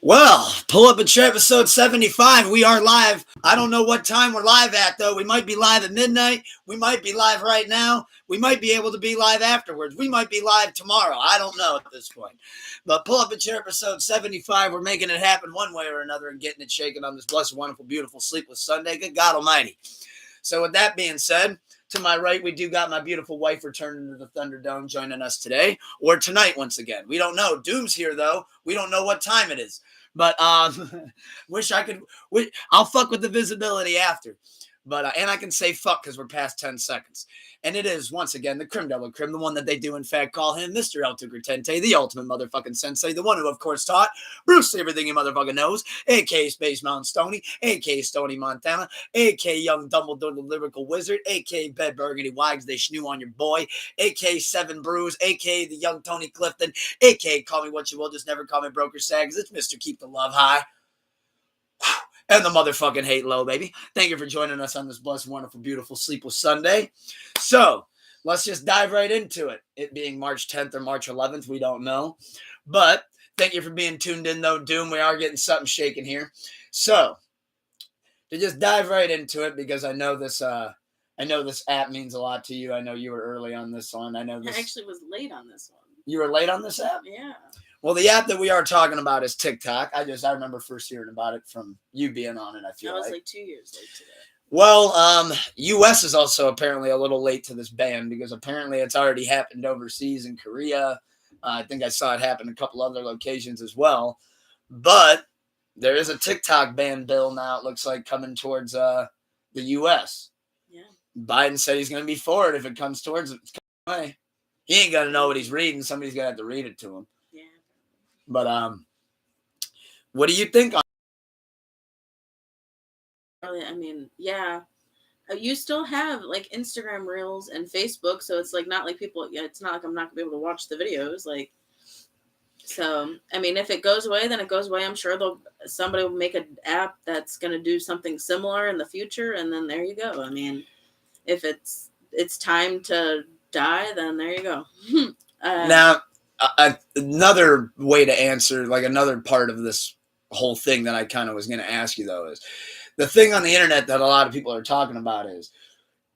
Well, pull up a chair, episode 75. We are live. I don't know what time we're live at, though. We might be live at midnight. We might be live right now. We might be able to be live afterwards. We might be live tomorrow. I don't know at this point. But pull up a chair, episode 75. We're making it happen one way or another and getting it shaken on this blessed, wonderful, beautiful, sleepless Sunday. Good God Almighty. So with that being said, to my right, we do got my beautiful wife returning to the Thunderdome joining us today or tonight once again. We don't know. Doom's here, though. We don't know what time it is. But wish I could. I'll fuck with the visibility after. But and I can say fuck because we're past 10 seconds. And it is, once again, the Crim Devil Crim, the one that they do, in fact, call him Mr. El Tucker Tente, the ultimate motherfucking sensei, the one who, of course, taught Bruce everything he motherfucking knows, a.k.a. Space Mountain Stoney, a.k.a. Stony Montana, a.k.a. Young Dumbledore, the lyrical wizard, a.k.a. Bed Burgundy Wags, they snoo on your boy, a.k.a. Seven Brews, a.k.a. the young Tony Clifton, a.k.a. Call Me What You Will, just never call me Broker Sags. It's Mr. Keep the Love High. And the motherfucking hate low, baby. Thank you for joining us on this blessed, wonderful, beautiful, sleepless Sunday. So, let's just dive right into it. It being March 10th or March 11th, we don't know. But, thank you for being tuned in, though, Doom. We are getting something shaking here. So, to just dive right into it, because I know this app means a lot to you. I know you were early on this one. I actually was late on this one. You were late on this app? Yeah. Well, the app that we are talking about is TikTok. I remember first hearing about it from you being on it, I was like 2 years late today. Well, U.S. is also apparently a little late to this ban because apparently it's already happened overseas in Korea. I think I saw it happen in a couple other locations as well. But there is a TikTok ban bill now, it looks like, coming towards the U.S. Yeah. Biden said he's going to be for it if it comes towards it. He ain't going to know what he's reading. Somebody's going to have to read it to him. Yeah. But what do you think on? I mean, yeah, you still have like Instagram Reels and Facebook, so it's like not like people. Yeah, it's not like I'm not gonna be able to watch the videos. Like, so I mean, if it goes away, then it goes away. I'm sure somebody will make an app that's gonna do something similar in the future, and then there you go. I mean, if it's time to die, then there you go. Now. Another way to answer, like another part of this whole thing that I kind of was going to ask you, though, is the thing on the internet that a lot of people are talking about is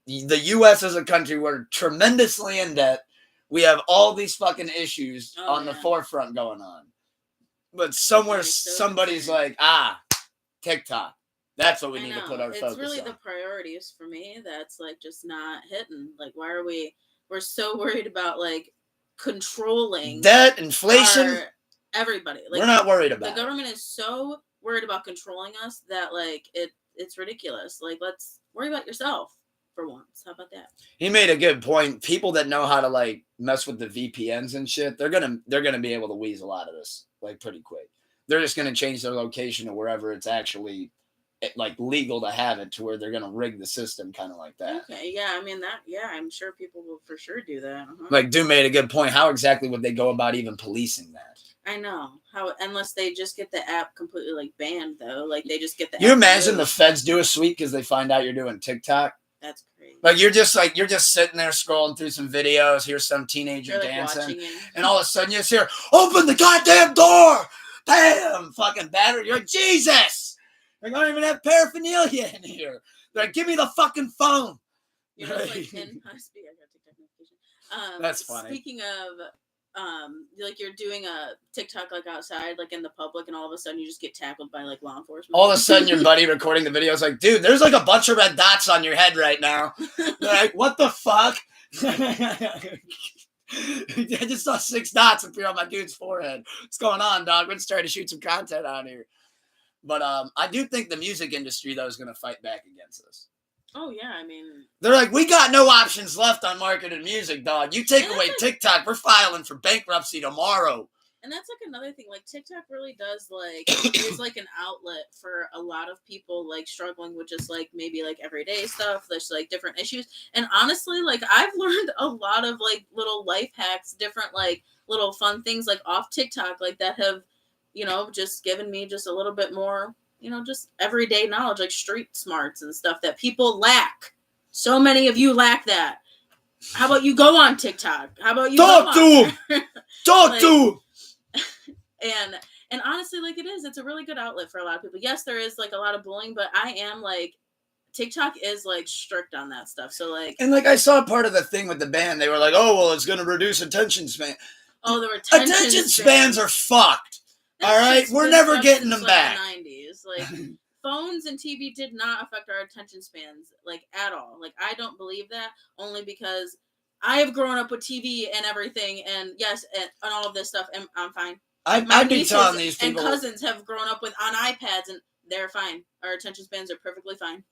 the U.S. is a country we're tremendously in debt. We have all these fucking issues on the forefront going on. But somewhere somebody's like, TikTok. That's what we need to put our focus on. It's really the priorities for me that's like just not hitting. Like, why are we're so worried about like controlling debt, inflation, everybody. Like, we're not worried about the government is so worried about controlling us that like it's ridiculous. Like, let's worry about yourself for once. How about that? He made a good point. People that know how to like mess with the VPNs and shit, they're gonna be able to weasel out of this like pretty quick. They're just gonna change their location to wherever it's actually like legal to have it, to where they're gonna rig the system kind of like that. Okay, yeah, I mean that. Yeah, I'm sure people will for sure do that. Like Doom made a good point. How exactly would they go about even policing that? I know how, unless they just get the app completely like banned, though. Like they just get the. You imagine the feds do a sweep because they find out you're doing TikTok. That's crazy. Like you're just sitting there scrolling through some videos. Here's some teenager dancing, and all of a sudden you just hear, "Open the goddamn door!" Bam! Fucking battery. You're like, Jesus. I don't even have paraphernalia in here. They're like, give me the fucking phone. You know, like I got TikTok notification. That's funny. Speaking of, like you're doing a TikTok like outside, like in the public, and all of a sudden you just get tackled by like law enforcement. All of a sudden, your buddy recording the video is like, "Dude, there's like a bunch of red dots on your head right now." They're like, "What the fuck?" I just saw 6 dots appear on my dude's forehead. What's going on, dog? We're just trying to shoot some content on here. But I do think the music industry, though, is going to fight back against this. Oh, yeah, I mean... They're like, we got no options left on marketed music, dog. You take away TikTok, we're filing for bankruptcy tomorrow. And that's, like, another thing. Like, TikTok really does, like, is, like, an outlet for a lot of people, like, struggling with just, like, maybe, like, everyday stuff. There's, like, different issues. And honestly, like, I've learned a lot of, like, little life hacks, different, like, little fun things, like, off TikTok, like, that have... you know, just giving me just a little bit more, you know, just everyday knowledge, like street smarts and stuff that people lack. So many of you lack that. How about you go on TikTok? How about you talk to him? Talk to him. And honestly, like it's a really good outlet for a lot of people. Yes, there is like a lot of bullying, but I am like TikTok is like strict on that stuff. So like, And like I saw part of the thing with the band, they were like, "Oh well, it's going to reduce attention span." oh, the retention spans are fucked. That All right, shit's we're been never fucked getting since, them like, back. The 90s, like phones and TV did not affect our attention spans like at all. Like I don't believe that only because I have grown up with TV and everything, and yes, and all of this stuff, and I'm fine. I'd be telling these and people, cousins have grown up with on iPads, and they're fine. Our attention spans are perfectly fine.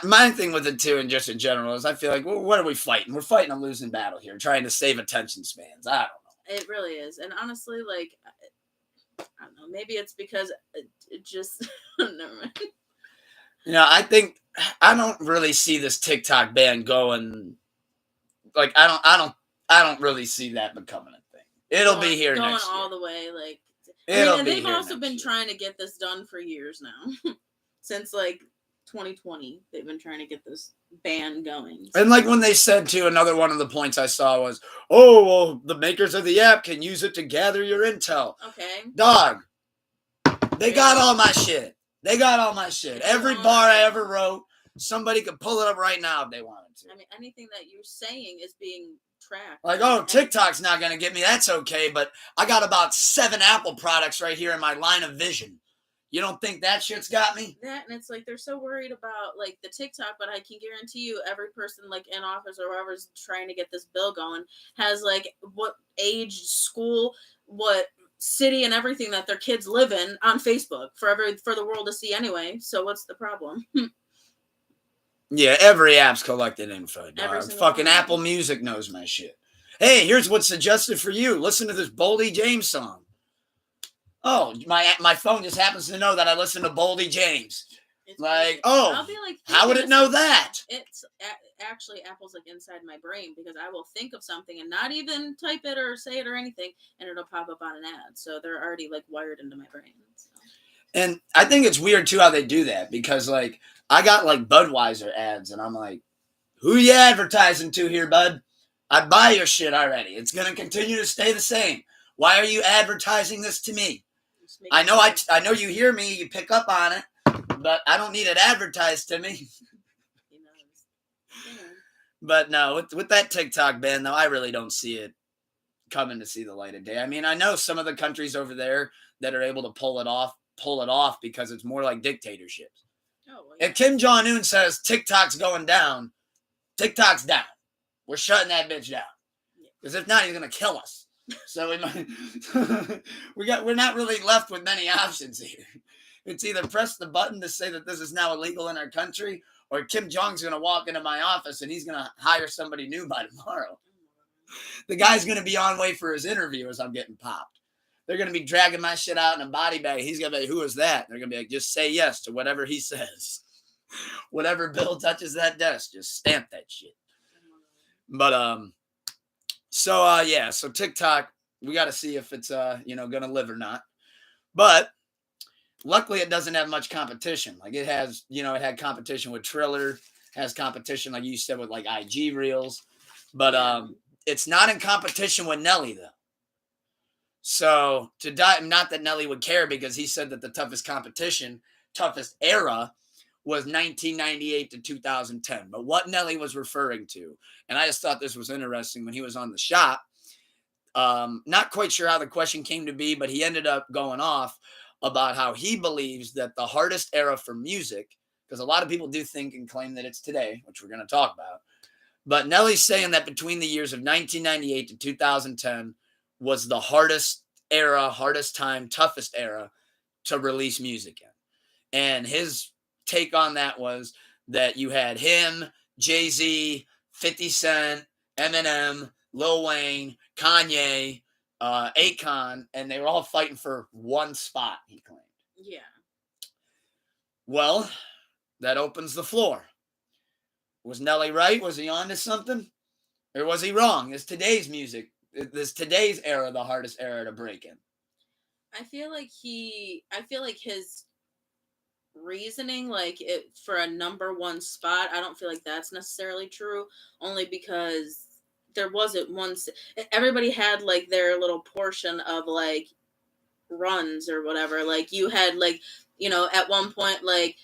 my thing with it too, and just in general, is I feel like, well, what are we fighting? We're fighting a losing battle here, trying to save attention spans. I don't know. It really is, and honestly, like I don't know, maybe it's because it just never mind. You know, I don't really see this TikTok ban going. Like I don't really see that becoming a thing. It'll be here going next year. all the way. Like and they've also been trying to get this done for years now, since like 2020. They've been trying to get this ban going. So. And like when they said too, another one of the points I saw was, "Oh well, the makers of the app can use it to gather your intel." Okay, dog. They got all my shit. They got all my shit. Every bar I ever wrote, somebody could pull it up right now if they wanted to. I mean, anything that you're saying is being tracked. Like, oh, TikTok's not going to get me. That's okay, but I got about 7 Apple products right here in my line of vision. You don't think that shit's got me? That, and it's like they're so worried about like the TikTok, but I can guarantee you every person like in office or whoever's trying to get this bill going has like what age, school, what city and everything that their kids live in on Facebook for the world to see anyway. So what's the problem? Yeah, every app's collecting info, dog. Fucking one. Apple Music knows my shit. Hey, here's what's suggested for you. Listen to this Boldy James song. Oh, my phone just happens to know that I listen to Boldy James. It's like, I'll be like, how would it know that? It's actually Apple's like inside my brain because I will think of something and not even type it or say it or anything, and it'll pop up on an ad. So they're already like wired into my brain. So. And I think it's weird too how they do that because like I got like Budweiser ads and I'm like, who you advertising to here, bud? I buy your shit already. It's gonna continue to stay the same. Why are you advertising this to me? I know you hear me, you pick up on it, but I don't need it advertised to me. But no, with that TikTok ban though, I really don't see it coming to see the light of day. I mean, I know some of the countries over there that are able to pull it off because it's more like dictatorships. Oh, well, yeah. If Kim Jong-un says TikTok's going down, TikTok's down. We're shutting that bitch down. Because if not, he's gonna kill us. So we might, we're not really left with many options here. It's either press the button to say that this is now illegal in our country, or Kim Jong's gonna walk into my office and he's gonna hire somebody new by tomorrow. The guy's gonna be on way for his interview as I'm getting popped. They're gonna be dragging my shit out in a body bag. He's gonna be like, "Who is that?" They're gonna be like, "Just say yes to whatever he says. Whatever bill touches that desk, just stamp that shit." But so TikTok, we got to see if it's gonna live or not. But luckily, it doesn't have much competition. Like it has, it had competition with Triller, has competition like you said with like IG Reels, but it's not in competition with Nelly though. So not that Nelly would care because he said that the toughest era was 1998 to 2010. But what Nelly was referring to, and I just thought this was interesting when he was on the shop, not quite sure how the question came to be, but he ended up going off about how he believes that the hardest era for music, because a lot of people do think and claim that it's today, which we're going to talk about, but Nelly's saying that between the years of 1998 to 2010 was the hardest era, hardest time, toughest era to release music in. And his take on that was that you had him, Jay-Z, 50 Cent, Eminem, Lil Wayne, Kanye, Akon, and they were all fighting for one spot, he claimed. Yeah. Well, that opens the floor. Was Nelly right? Was he onto something? Or was he wrong? Is today's era the hardest era to break in? I feel like his reasoning, like it for a number one spot, I don't feel like that's necessarily true, only because there wasn't one. Everybody had like their little portion of like runs or whatever. Like you had like, at one point like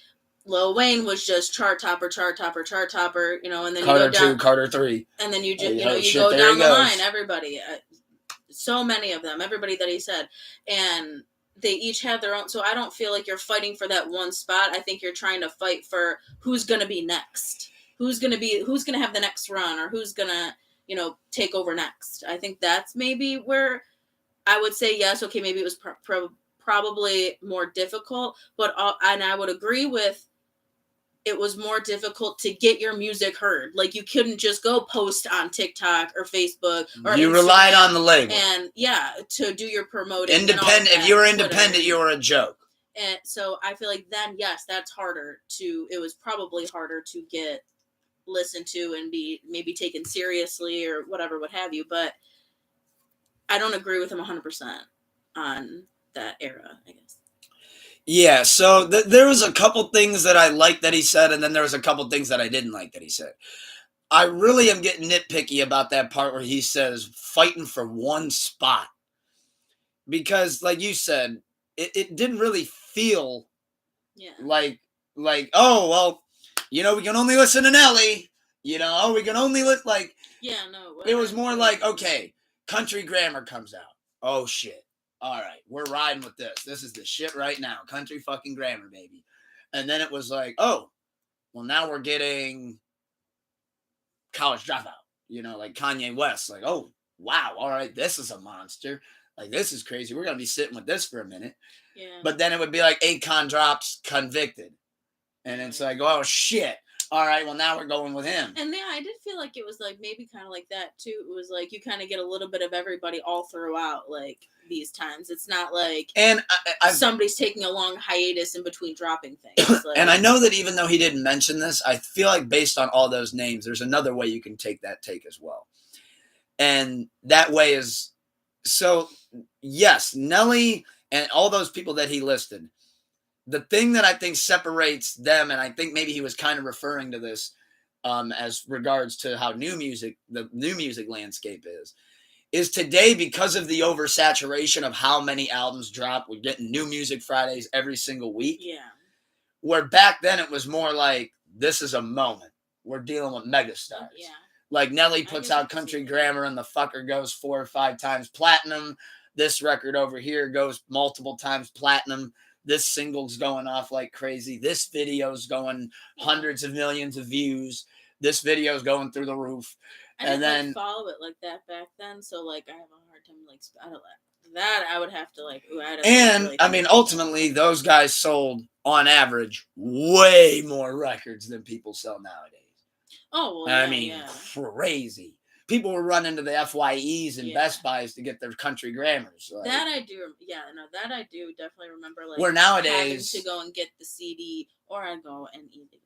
Lil Wayne was just chart topper, and then Carter you go down 2, Carter 3. and then you just Oh, you shit, go there down he the goes. line, everybody, so many of them, everybody that he said, and they each have their own. So I don't feel like you're fighting for that one spot. I think you're trying to fight for who's going to be next, who's going to have the next run, or who's going to take over next. I think that's maybe where I would say yes. Okay, maybe it was probably more difficult, but and I would agree with, it was more difficult to get your music heard. Like you couldn't just go post on TikTok or Facebook or you Instagram relied on the label. and to do your promoting. Independent. If you were independent, you were a joke. And so I feel like then, yes, that's harder it was probably harder to get listened to and be maybe taken seriously or whatever, what have you. But I don't agree with him 100% on that era, I guess. Yeah, so there was a couple things that I liked that he said, and then there was a couple things that I didn't like that he said. I really am getting nitpicky about that part where he says fighting for one spot. Because, like you said, it didn't really feel like, oh, well, we can only listen to Nelly. We can only listen, like... Yeah, no. It was more like, okay, Country Grammar comes out. Oh, shit. All right, we're riding with this. This is the shit right now. Country fucking Grammar, baby. And then it was like, oh, well, now we're getting College Dropout. Like Kanye West. Like, oh, wow. All right, this is a monster. Like, this is crazy. We're going to be sitting with this for a minute. Yeah. But then it would be like Akon drops Convicted. And it's like, oh, shit. All right, well, now we're going with him. And yeah, I did feel like it was like maybe kind of like that too. It was like you kind of get a little bit of everybody all throughout, like these times. It's not like somebody's taking a long hiatus in between dropping things. Like, and I know that even though he didn't mention this, I feel like based on all those names, there's another way you can take that take as well. And that way is, so yes, Nelly and all those people that he listed, the thing that I think separates them, and I think maybe he was kind of referring to this as regards to how the new music landscape is today, because of the oversaturation of how many albums drop. We're getting New Music Fridays every single week. Yeah. Where back then it was more like, this is a moment. We're dealing with megastars. Yeah. Like Nelly puts out Country Grammar and the fucker goes 4 or 5 times platinum. This record over here goes multiple times platinum. This single's going off like crazy. This video's going hundreds of millions of views. This video's going through the roof. I didn't follow it like that back then, so like I have a hard time like I don't that I would have to like. I mean, ultimately, those guys sold on average way more records than people sell nowadays. Oh, well, I mean, crazy. People were running to the FYEs and Best Buys to get their Country Grammars. Like, that I do. Yeah, no, that I do definitely remember. Like, where nowadays having to go and get the CD, or I'd go and eat it.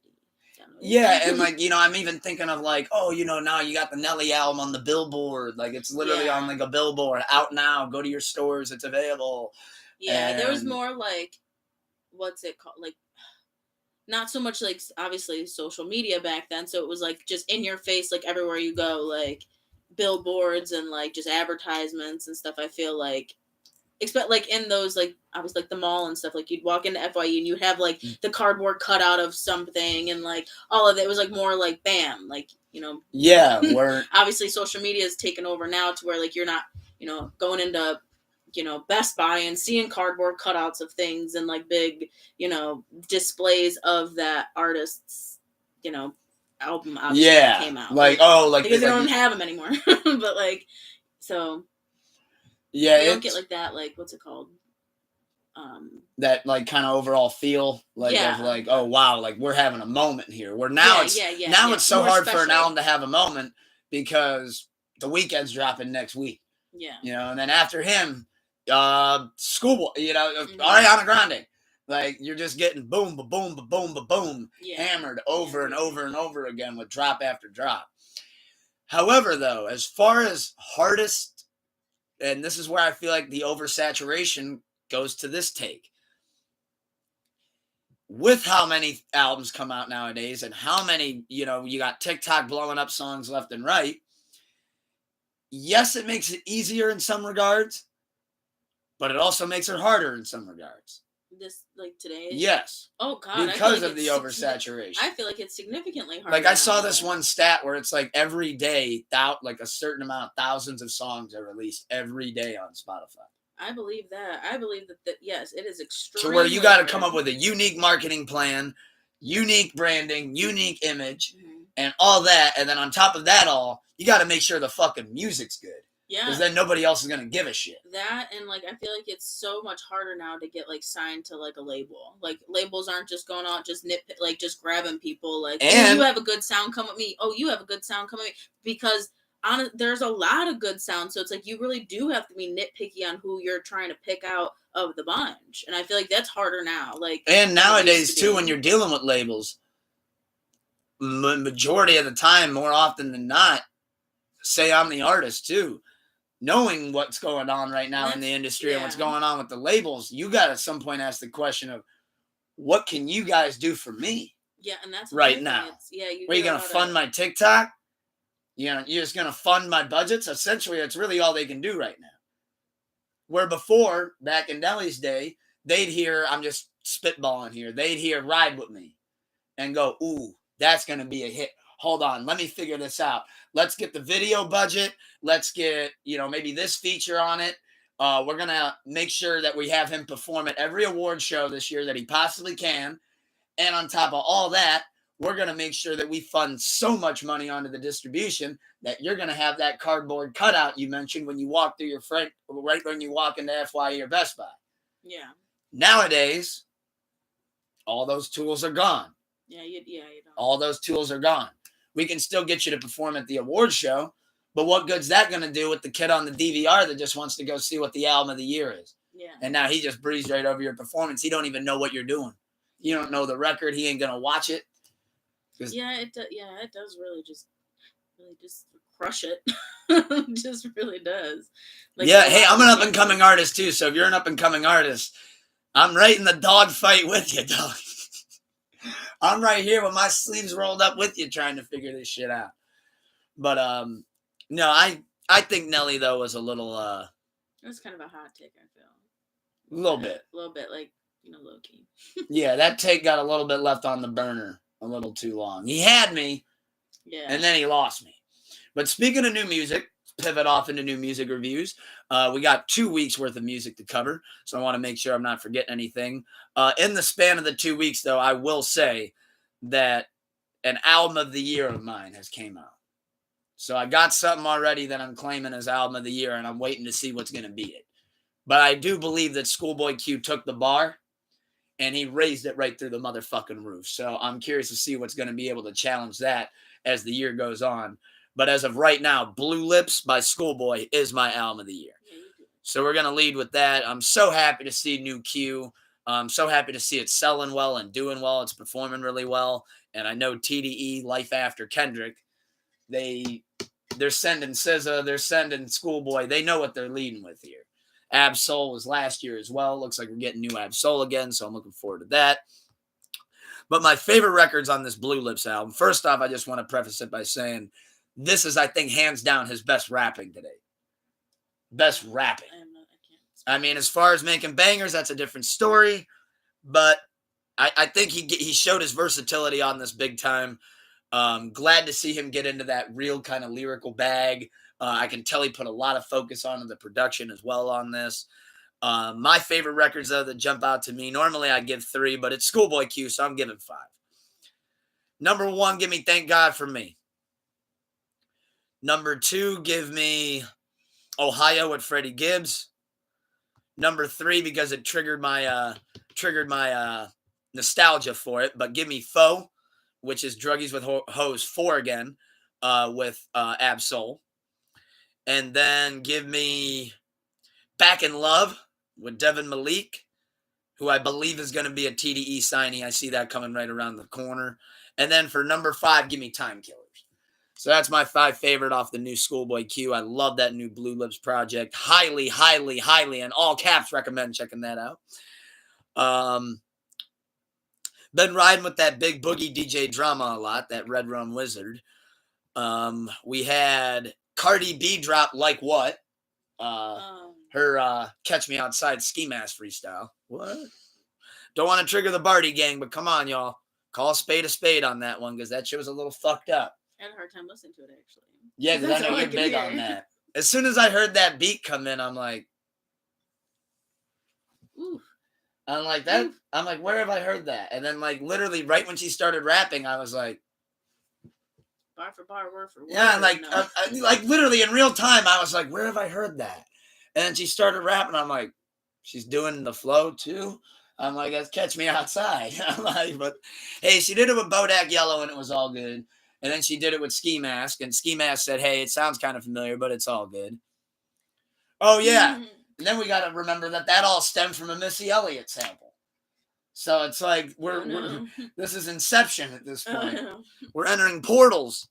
Yeah, and like, I'm even thinking of like, oh, now you got the Nelly album on the Billboard. Like, it's literally on like a billboard, out now. Go to your stores, it's available. Yeah, there was more like, what's it called? Like, not so much like obviously social media back then, so it was like just in your face, like everywhere you go, like billboards and like just advertisements and stuff. I feel like, expect like in those like obviously like the mall and stuff, like you'd walk into FYE and you'd have like the cardboard cutout of something and like all of it was like more like bam, like yeah, where obviously social media is taken over now to where like you're not going into Best Buy and seeing cardboard cutouts of things and like big, displays of that artist's, album that came out. Like, because they don't have them anymore. But like, so yeah, you don't get like that, like, what's it called? That like kind of overall feel like of like, oh wow, like we're having a moment here. Where now it's so more hard for an album to have a moment because The Weeknd's dropping next week. Yeah. And then after him, Schoolboy, Ariana Grande. Like, you're just getting boom, ba boom, ba boom, ba boom, hammered over and over and over again with drop after drop. However, though, as far as hardest, and this is where I feel like the oversaturation goes to this take. With how many albums come out nowadays and how many, you got TikTok blowing up songs left and right. Yes, it makes it easier in some regards. but it also makes it harder in some regards. This like today. Yes. Oh God. Because of the oversaturation. I feel like it's significantly harder. Like I saw this one stat where it's like every day, like a certain amount, thousands of songs are released every day on Spotify. I believe that. I believe that yes, it is extremely. To where you got to come up with a unique marketing plan, unique branding, unique image, and all that. And then on top of that all, you got to make sure the fucking music's good. Yeah. Because then nobody else is going to give a shit. That, and like, I feel like it's so much harder now to get like signed to like a label. Like, labels aren't just going out, just just grabbing people. Like, oh, you have a good sound, come with me. Oh, you have a good sound, come with me. Because there's a lot of good sounds. So it's like, you really do have to be nitpicky on who you're trying to pick out of the bunch. And I feel like that's harder now. Like, and nowadays too, when you're dealing with labels, majority of the time, more often than not, say I'm the artist too. Knowing what's going on right now in the industry and what's going on with the labels, you got to at some point ask the question of, what can you guys do for me? Yeah, and that's right now. Are you gonna fund my TikTok? You're just gonna fund my budgets? Essentially, that's really all they can do right now. Where before, back in Nelly's day, they'd hear, I'm just spitballing here, they'd hear "Ride With Me" and go, "Ooh, that's gonna be a hit. Hold on, let me figure this out. Let's get the video budget. Let's get, maybe this feature on it. We're going to make sure that we have him perform at every award show this year that he possibly can. And on top of all that, we're going to make sure that we fund so much money onto the distribution that you're going to have that cardboard cutout you mentioned when you walk through your front, right when you walk into FYE or Best Buy." Yeah. Nowadays, all those tools are gone. Yeah, you don't. All those tools are gone. We can still get you to perform at the award show, but what good's that going to do with the kid on the DVR that just wants to go see what the album of the year is? Yeah. And now he just breezed right over your performance. He don't even know what you're doing. You don't know the record. He ain't going to watch it. Yeah, it does really just crush it. Just really does. Like, yeah, hey, I'm an up-and-coming artist too, so if you're an up-and-coming artist, I'm right in the dog fight with you, dog. I'm right here with my sleeves rolled up with you trying to figure this shit out. But, no, I think Nelly, though, was a little, it was kind of a hot take, I feel. A little bit. A little bit, like, low key. Yeah, that take got a little bit left on the burner a little too long. He had me. Yeah. And then he lost me. But speaking of new music, pivot off into new music reviews. We got 2 weeks worth of music to cover, so I want to make sure I'm not forgetting anything. In the span of the 2 weeks, though, I will say that an album of the year of mine has came out. So I got something already that I'm claiming as album of the year, and I'm waiting to see what's going to beat it. But I do believe that Schoolboy Q took the bar, and he raised it right through the motherfucking roof. So I'm curious to see what's going to be able to challenge that as the year goes on. But as of right now, Blue Lips by Schoolboy is my album of the year. So we're going to lead with that. I'm so happy to see new Q. I'm so happy to see it selling well and doing well. It's performing really well. And I know TDE, Life After Kendrick, they're sending SZA, they're sending Schoolboy. They know what they're leading with here. Ab-Soul was last year as well. Looks like we're getting new Ab-Soul again, so I'm looking forward to that. But my favorite records on this Blue Lips album, first off, I just want to preface it by saying this is, I think, hands down his best rapping today. Best rapping. I mean, as far as making bangers, that's a different story. But I think he showed his versatility on this big time. Glad to see him get into that real kind of lyrical bag. I can tell he put a lot of focus on the production as well on this. My favorite records, though, that jump out to me, normally I give 3, but it's Schoolboy Q, so I'm giving 5. Number 1, give me Thank God For Me. Number 2, give me Ohio with Freddie Gibbs. Number 3, because it triggered my nostalgia for it, but give me Foe, which is Druggies with Hoes 4 again, with Ab-Soul. And then give me Back in Love with Devin Malik, who I believe is going to be a TDE signee. I see that coming right around the corner. And then for number 5, give me Time Killers. So that's my 5 favorite off the new Schoolboy Q. I love that new Blue Lips project. Highly, highly, highly, in all caps, recommend checking that out. Been riding with that Big Boogie DJ Drama a lot, that Red Rum Wizard. We had Cardi B drop Like What. her Catch Me Outside Ski Mask freestyle. What? Don't want to trigger the Barty gang, but come on, y'all. Call a spade on that one, because that shit was a little fucked up. I had a hard time listening to it, actually. Yeah, because I know you're big on that. As soon as I heard that beat come in, I'm like, ooh. I'm like, that. Ooh. I'm like, where have I heard that? And then, like, literally right when she started rapping, I was like, bar for bar, word for word. Yeah, like, like literally in real time, I was like, where have I heard that? And then she started rapping. I'm like, she's doing the flow too. I'm like, that's Catch Me Outside. I'm like, but hey, she did it with Bodak Yellow and it was all good. And then she did it with Ski Mask, and Ski Mask said, hey, it sounds kind of familiar, but it's all good. Oh, yeah. And then we got to remember that all stemmed from a Missy Elliott sample. So it's like, this is Inception at this point. We're entering portals.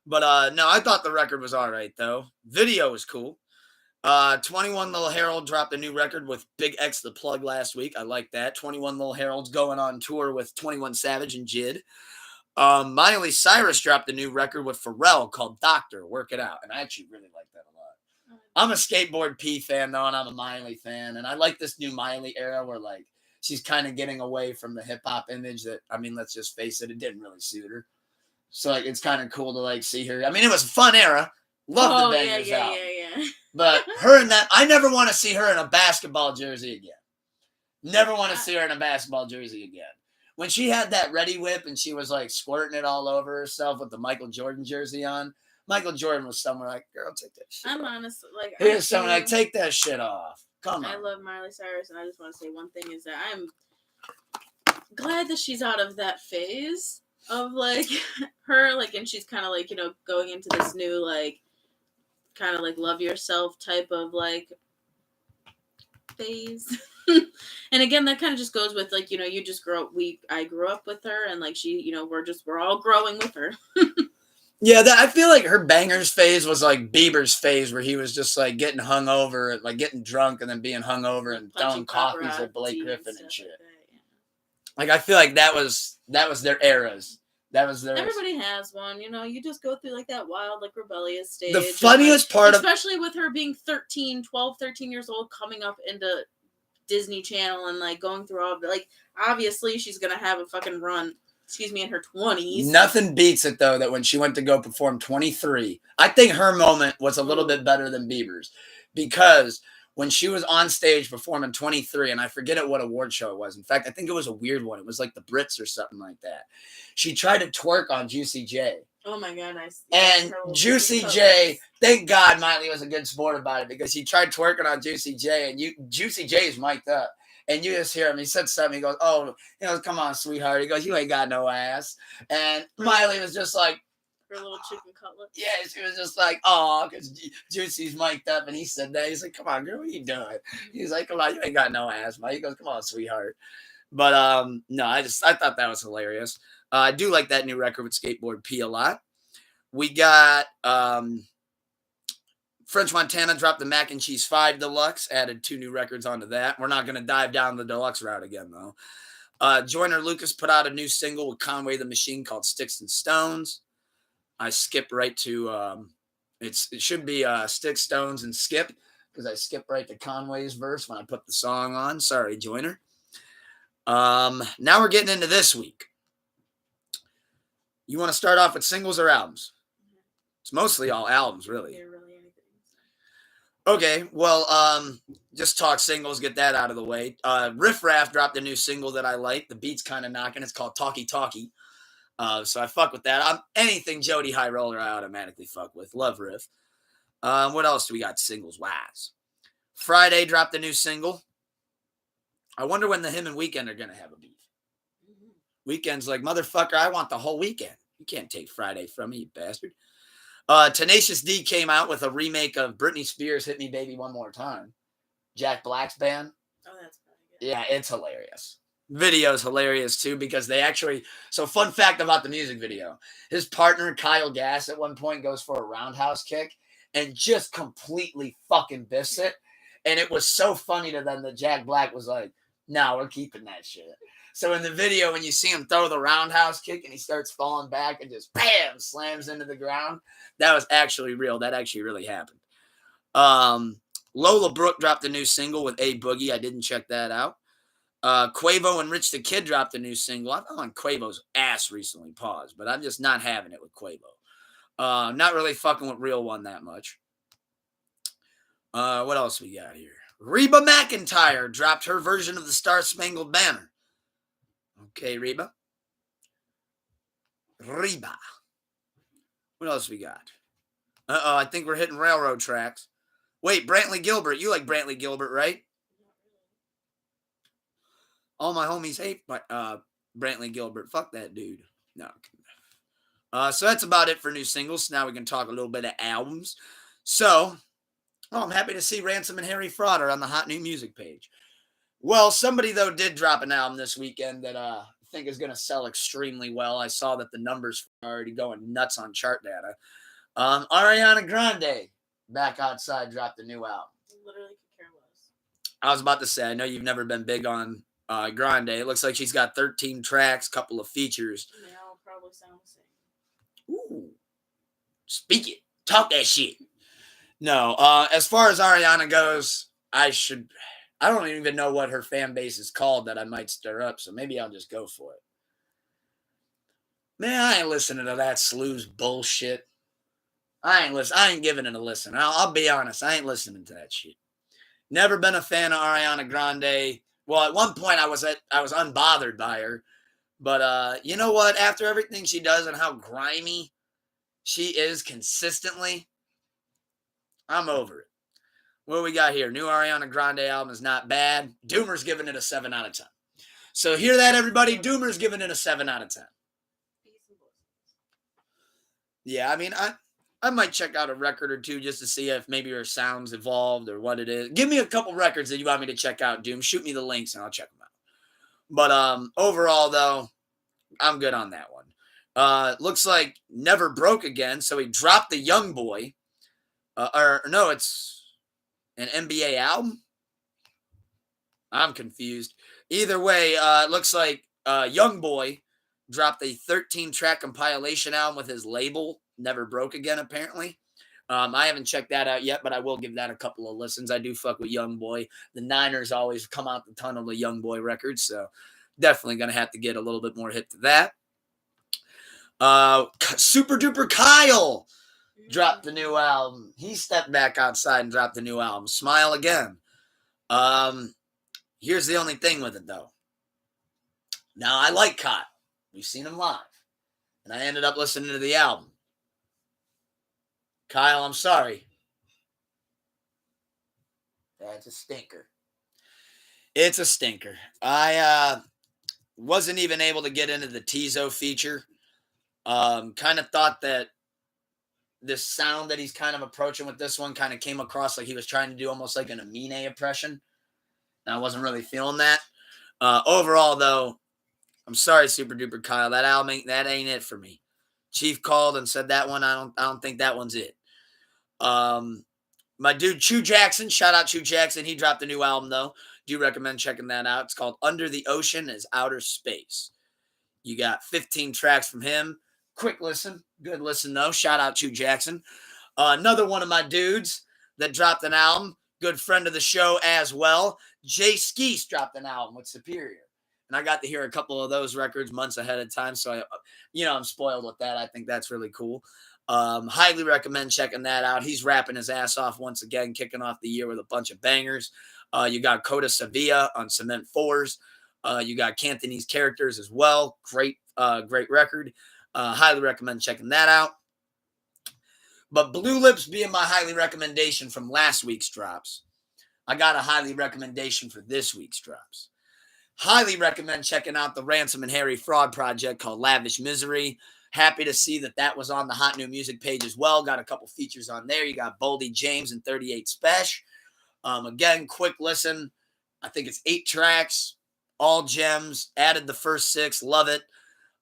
But no, I thought the record was all right, though. Video was cool. 21 Little Harold dropped a new record with Big X the Plug last week. I like that. 21 Little Harold's going on tour with 21 Savage and Jid. Miley Cyrus dropped a new record with Pharrell called Doctor, Work It Out. And I actually really like that a lot. I'm a Skateboard P fan, though, and I'm a Miley fan. And I like this new Miley era where, like, she's kind of getting away from the hip-hop image that, I mean, let's just face it, it didn't really suit her. So, like, it's kind of cool to, like, see her. I mean, it was a fun era. Love the bangers out. Yeah. But her in that, I never want to see her in a basketball jersey again. Never want to see her in a basketball jersey again. When she had that Ready Whip and she was, like, squirting it all over herself with the Michael Jordan jersey on, Michael Jordan was somewhere like, girl, take that shit off. Honestly, like, here's someone like, take that shit off. Come on. I love Miley Cyrus, and I just want to say one thing is that I'm glad that she's out of that phase of, like, her, like, and she's kind of, like, you know, going into this new, like, kind of, like, love yourself type of, like, phase. And again, that kind of just goes with, like, you know, you just grow up, I grew up with her, and, like, she, you know, we're all growing with her. Yeah, I feel like her bangers phase was like Bieber's phase, where he was just, like, getting hungover, like, getting drunk and then being hungover and throwing coffees at Blake Griffin and shit. Like, I feel like that was their eras. That was their. Everybody has one, you know. You just go through, like, that wild, like, rebellious stage. The funniest part especially with her being 13 years old, coming up into Disney Channel and, like, going through all of it. Like, obviously she's gonna have a fucking run. In her 20s. Nothing beats it, though, that when she went to go perform 23, I think her moment was a little bit better than Bieber's, because when she was on stage performing 23, and I forget what award show it was. In fact, I think it was a weird one. It was like the Brits or something like that. She tried to twerk on Juicy J. Oh my God. And Juicy J, thank God Miley was a good sport about it, because he tried twerking on Juicy J, and Juicy J's mic'd up. And you just hear him. He said something. He goes, oh, you know, come on, sweetheart. He goes, you ain't got no ass. And Miley was just like, her little chicken cutlet. Yeah, she was just like, oh, because Juicy's mic'd up. And he said that. He's like, come on, girl, what are you doing? He's like, come on, you ain't got no ass, Mike. He goes, come on, sweetheart. But no, I thought that was hilarious. I do like that new record with Skateboard P a lot. We got French Montana dropped the Mac and Cheese 5 Deluxe, added 2 new records onto that. We're not going to dive down the deluxe route again, though. Joyner Lucas put out a new single with Conway the Machine called Sticks and Stones. I skipped right to, it should be Sticks, Stones, and Skip, because I skipped right to Conway's verse when I put the song on. Sorry, Joyner. Now we're getting into this week. You want to start off with singles or albums? It's mostly all albums, really. Yeah, really. Okay, well, just talk singles, get that out of the way. Riff Raff dropped a new single that I like. The beat's kind of knocking. It's called Talkie Talkie. So I fuck with that. Anything Jody High Roller I automatically fuck with. Love Riff. What else do we got singles-wise? Friday dropped a new single. I wonder when him and Weeknd are going to have a beef. Weeknd's like, motherfucker, I want the whole weekend. You can't take Friday from me, you bastard. Tenacious D came out with a remake of Britney Spears' Hit Me Baby One More Time. Jack Black's band. Oh, that's pretty good. Yeah, it's hilarious. Video's hilarious, too, because they actually... So, fun fact about the music video. His partner, Kyle Gass, at one point goes for a roundhouse kick and just completely fucking biffs it. And it was so funny to them that Jack Black was like, no, we're keeping that shit. So in the video, when you see him throw the roundhouse kick and he starts falling back and just bam, slams into the ground, that was actually real. That actually really happened. Lola Brooke dropped a new single with A Boogie. I didn't check that out. Quavo and Rich the Kid dropped a new single. I've been on Quavo's ass recently, pause, but I'm just not having it with Quavo. Not really fucking with Real One that much. What else we got here? Reba McEntire dropped her version of the Star Spangled Banner. Okay, Reba. What else we got? I think we're hitting railroad tracks. Wait, Brantley Gilbert. You like Brantley Gilbert, right? All my homies hate Brantley Gilbert. Fuck that dude. No. So that's about it for new singles. Now we can talk a little bit of albums. So, I'm happy to see Ransom and Harry Fraud are on the Hot New Music page. Well, somebody, though, did drop an album this weekend that I think is going to sell extremely well. I saw that the numbers are already going nuts on chart data. Ariana Grande, Back Outside, dropped a new album. Literally could care less. I was about to say, I know you've never been big on Grande. It looks like she's got 13 tracks, couple of features. They all probably sound the same. Ooh. Speak it. Talk that shit. No, as far as Ariana goes, I don't even know what her fan base is called that I might stir up, so maybe I'll just go for it. Man, I ain't listening to that Slew's bullshit. I ain't giving it a listen. I'll be honest, I ain't listening to that shit. Never been a fan of Ariana Grande. Well, at one point I was unbothered by her. But you know what? After everything she does and how grimy she is consistently, I'm over it. What do we got here? New Ariana Grande album is not bad. Doomer's giving it a 7 out of 10. So hear that, everybody? Doomer's giving it a 7 out of 10. Yeah, I mean, I might check out a record or two just to see if maybe her sound's evolved or what it is. Give me a couple records that you want me to check out, Doom. Shoot me the links and I'll check them out. But overall, though, I'm good on that one. Looks like Never Broke Again, so he dropped the Young Boy. No, it's an NBA album? I'm confused. Either way, it looks like Young Boy dropped a 13-track compilation album with his label, Never Broke Again, apparently. I haven't checked that out yet, but I will give that a couple of listens. I do fuck with Young Boy. The Niners always come out the tunnel of Young Boy records, so definitely going to have to get a little bit more hit to that. Super Duper Kyle dropped the new album. He stepped back outside and dropped the new album, Smile Again. Here's the only thing with it, though. Now, I like Kyle. We've seen him live. And I ended up listening to the album. Kyle, I'm sorry. That's a stinker. It's a stinker. I wasn't even able to get into the Tizo feature. Kind of thought that this sound that he's kind of approaching with this one kind of came across like he was trying to do almost like an Amine impression. And I wasn't really feeling that. Overall, though, I'm sorry, Super Duper Kyle. That album, that ain't it for me. Chief called and said that one. I don't think that one's it. My dude Chew Jackson, shout out Chew Jackson. He dropped a new album though. Do recommend checking that out. It's called Under the Ocean is Outer Space. You got 15 tracks from him. Quick listen, good listen though. Shout out Chew Jackson. Another one of my dudes that dropped an album. Good friend of the show as well. Jay Skeese dropped an album with Superior. And I got to hear a couple of those records months ahead of time. So, I'm spoiled with that. I think that's really cool. Highly recommend checking that out. He's rapping his ass off once again, kicking off the year with a bunch of bangers. You got Coda Sevilla on Cement 4s. You got Cantonese Characters as well. Great record. Highly recommend checking that out. But Blue Lips being my highly recommendation from last week's drops, I got a highly recommendation for this week's drops. Highly recommend checking out the Ransom and Harry Fraud project called Lavish Misery. Happy to see that was on the Hot New Music page as well. Got a couple features on there. You got Boldy James and 38 Spesh. Again, quick listen. I think it's 8 tracks, all gems. Added the first 6. Love it.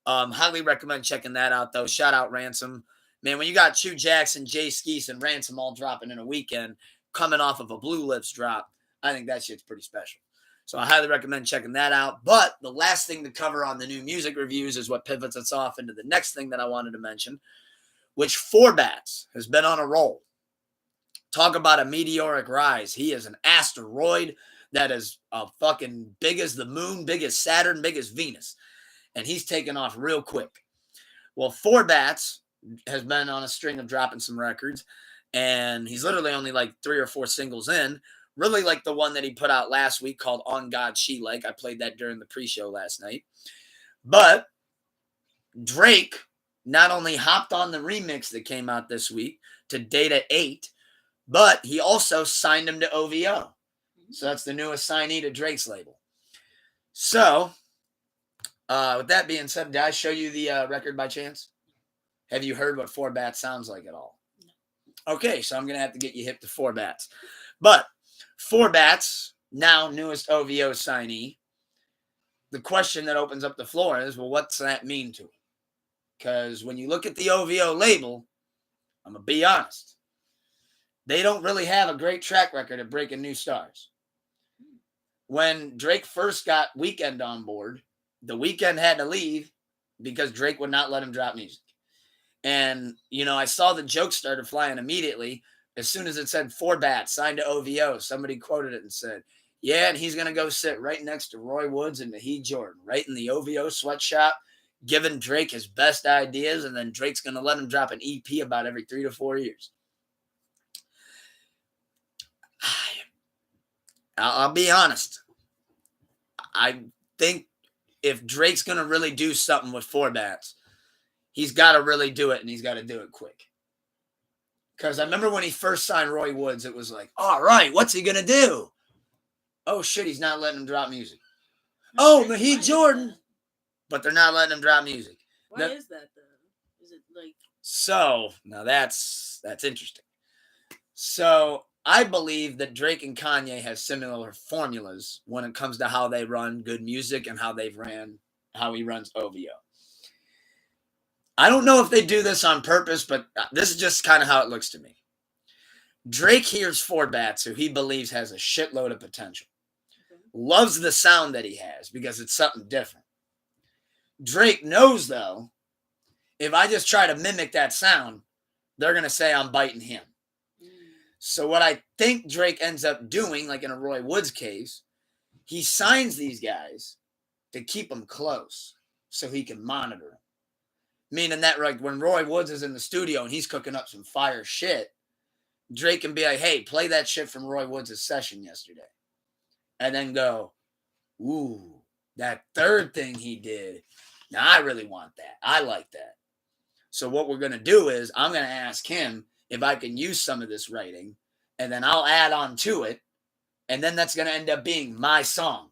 Highly recommend checking that out, though. Shout out Ransom. Man, when you got Chew Jackson, Jay Skeese, and Ransom all dropping in a weekend, coming off of a Blue Lips drop, I think that shit's pretty special. So I highly recommend checking that out. But the last thing to cover on the new music reviews is what pivots us off into the next thing that I wanted to mention, which Forbats has been on a roll. Talk about a meteoric rise. He is an asteroid that is fucking big as the moon, big as Saturn, big as Venus. And he's taken off real quick. Well, Four Bats has been on a string of dropping some records, and he's literally only like 3 or 4 singles in. Really like the one that he put out last week called On God She Like. I played that during the pre-show last night. But Drake not only hopped on the remix that came out this week to Data 8, but he also signed him to OVO. So that's the newest signee to Drake's label. So, with that being said, did I show you the record by chance? Have you heard what Four Bats sounds like at all? No. Okay, so I'm going to have to get you hip to Four Bats. But Four Bats, now newest OVO signee. The question that opens up the floor is, well, what's that mean to him? Because when you look at the OVO label, I'm going to be honest, they don't really have a great track record of breaking new stars. When Drake first got Weeknd on board, the Weeknd had to leave because Drake would not let him drop music. And, you know, I saw the joke started flying immediately. As soon as it said Four Bats signed to OVO, somebody quoted it and said, yeah, and he's going to go sit right next to Roy Woods and Naheed Jordan, right in the OVO sweatshop, giving Drake his best ideas, and then Drake's going to let him drop an EP about every 3 to 4 years. I'll be honest. I think if Drake's going to really do something with Four Bats, he's got to really do it, and he's got to do it quick. Because I remember when he first signed Roy Woods, it was like, all right, what's he going to do? Oh, shit, he's not letting him drop music. Oh, Naheed Jordan. But they're not letting him drop music. Why is that, though? Is it like... So, now that's interesting. So, I believe that Drake and Kanye have similar formulas when it comes to how they run good music and how he runs OVO. I don't know if they do this on purpose, but this is just kind of how it looks to me. Drake hears Four Bats, who he believes has a shitload of potential. Loves the sound that he has because it's something different. Drake knows, though, if I just try to mimic that sound, they're going to say I'm biting him. So what I think Drake ends up doing, like in a Roy Woods case, he signs these guys to keep them close so he can monitor them. Meaning that, like, when Roy Woods is in the studio and he's cooking up some fire shit, Drake can be like, hey, play that shit from Roy Woods' session yesterday. And then go, ooh, that third thing he did. Now, I really want that. I like that. So what we're going to do is I'm going to ask him if I can use some of this writing, and then I'll add on to it, and then that's going to end up being my song.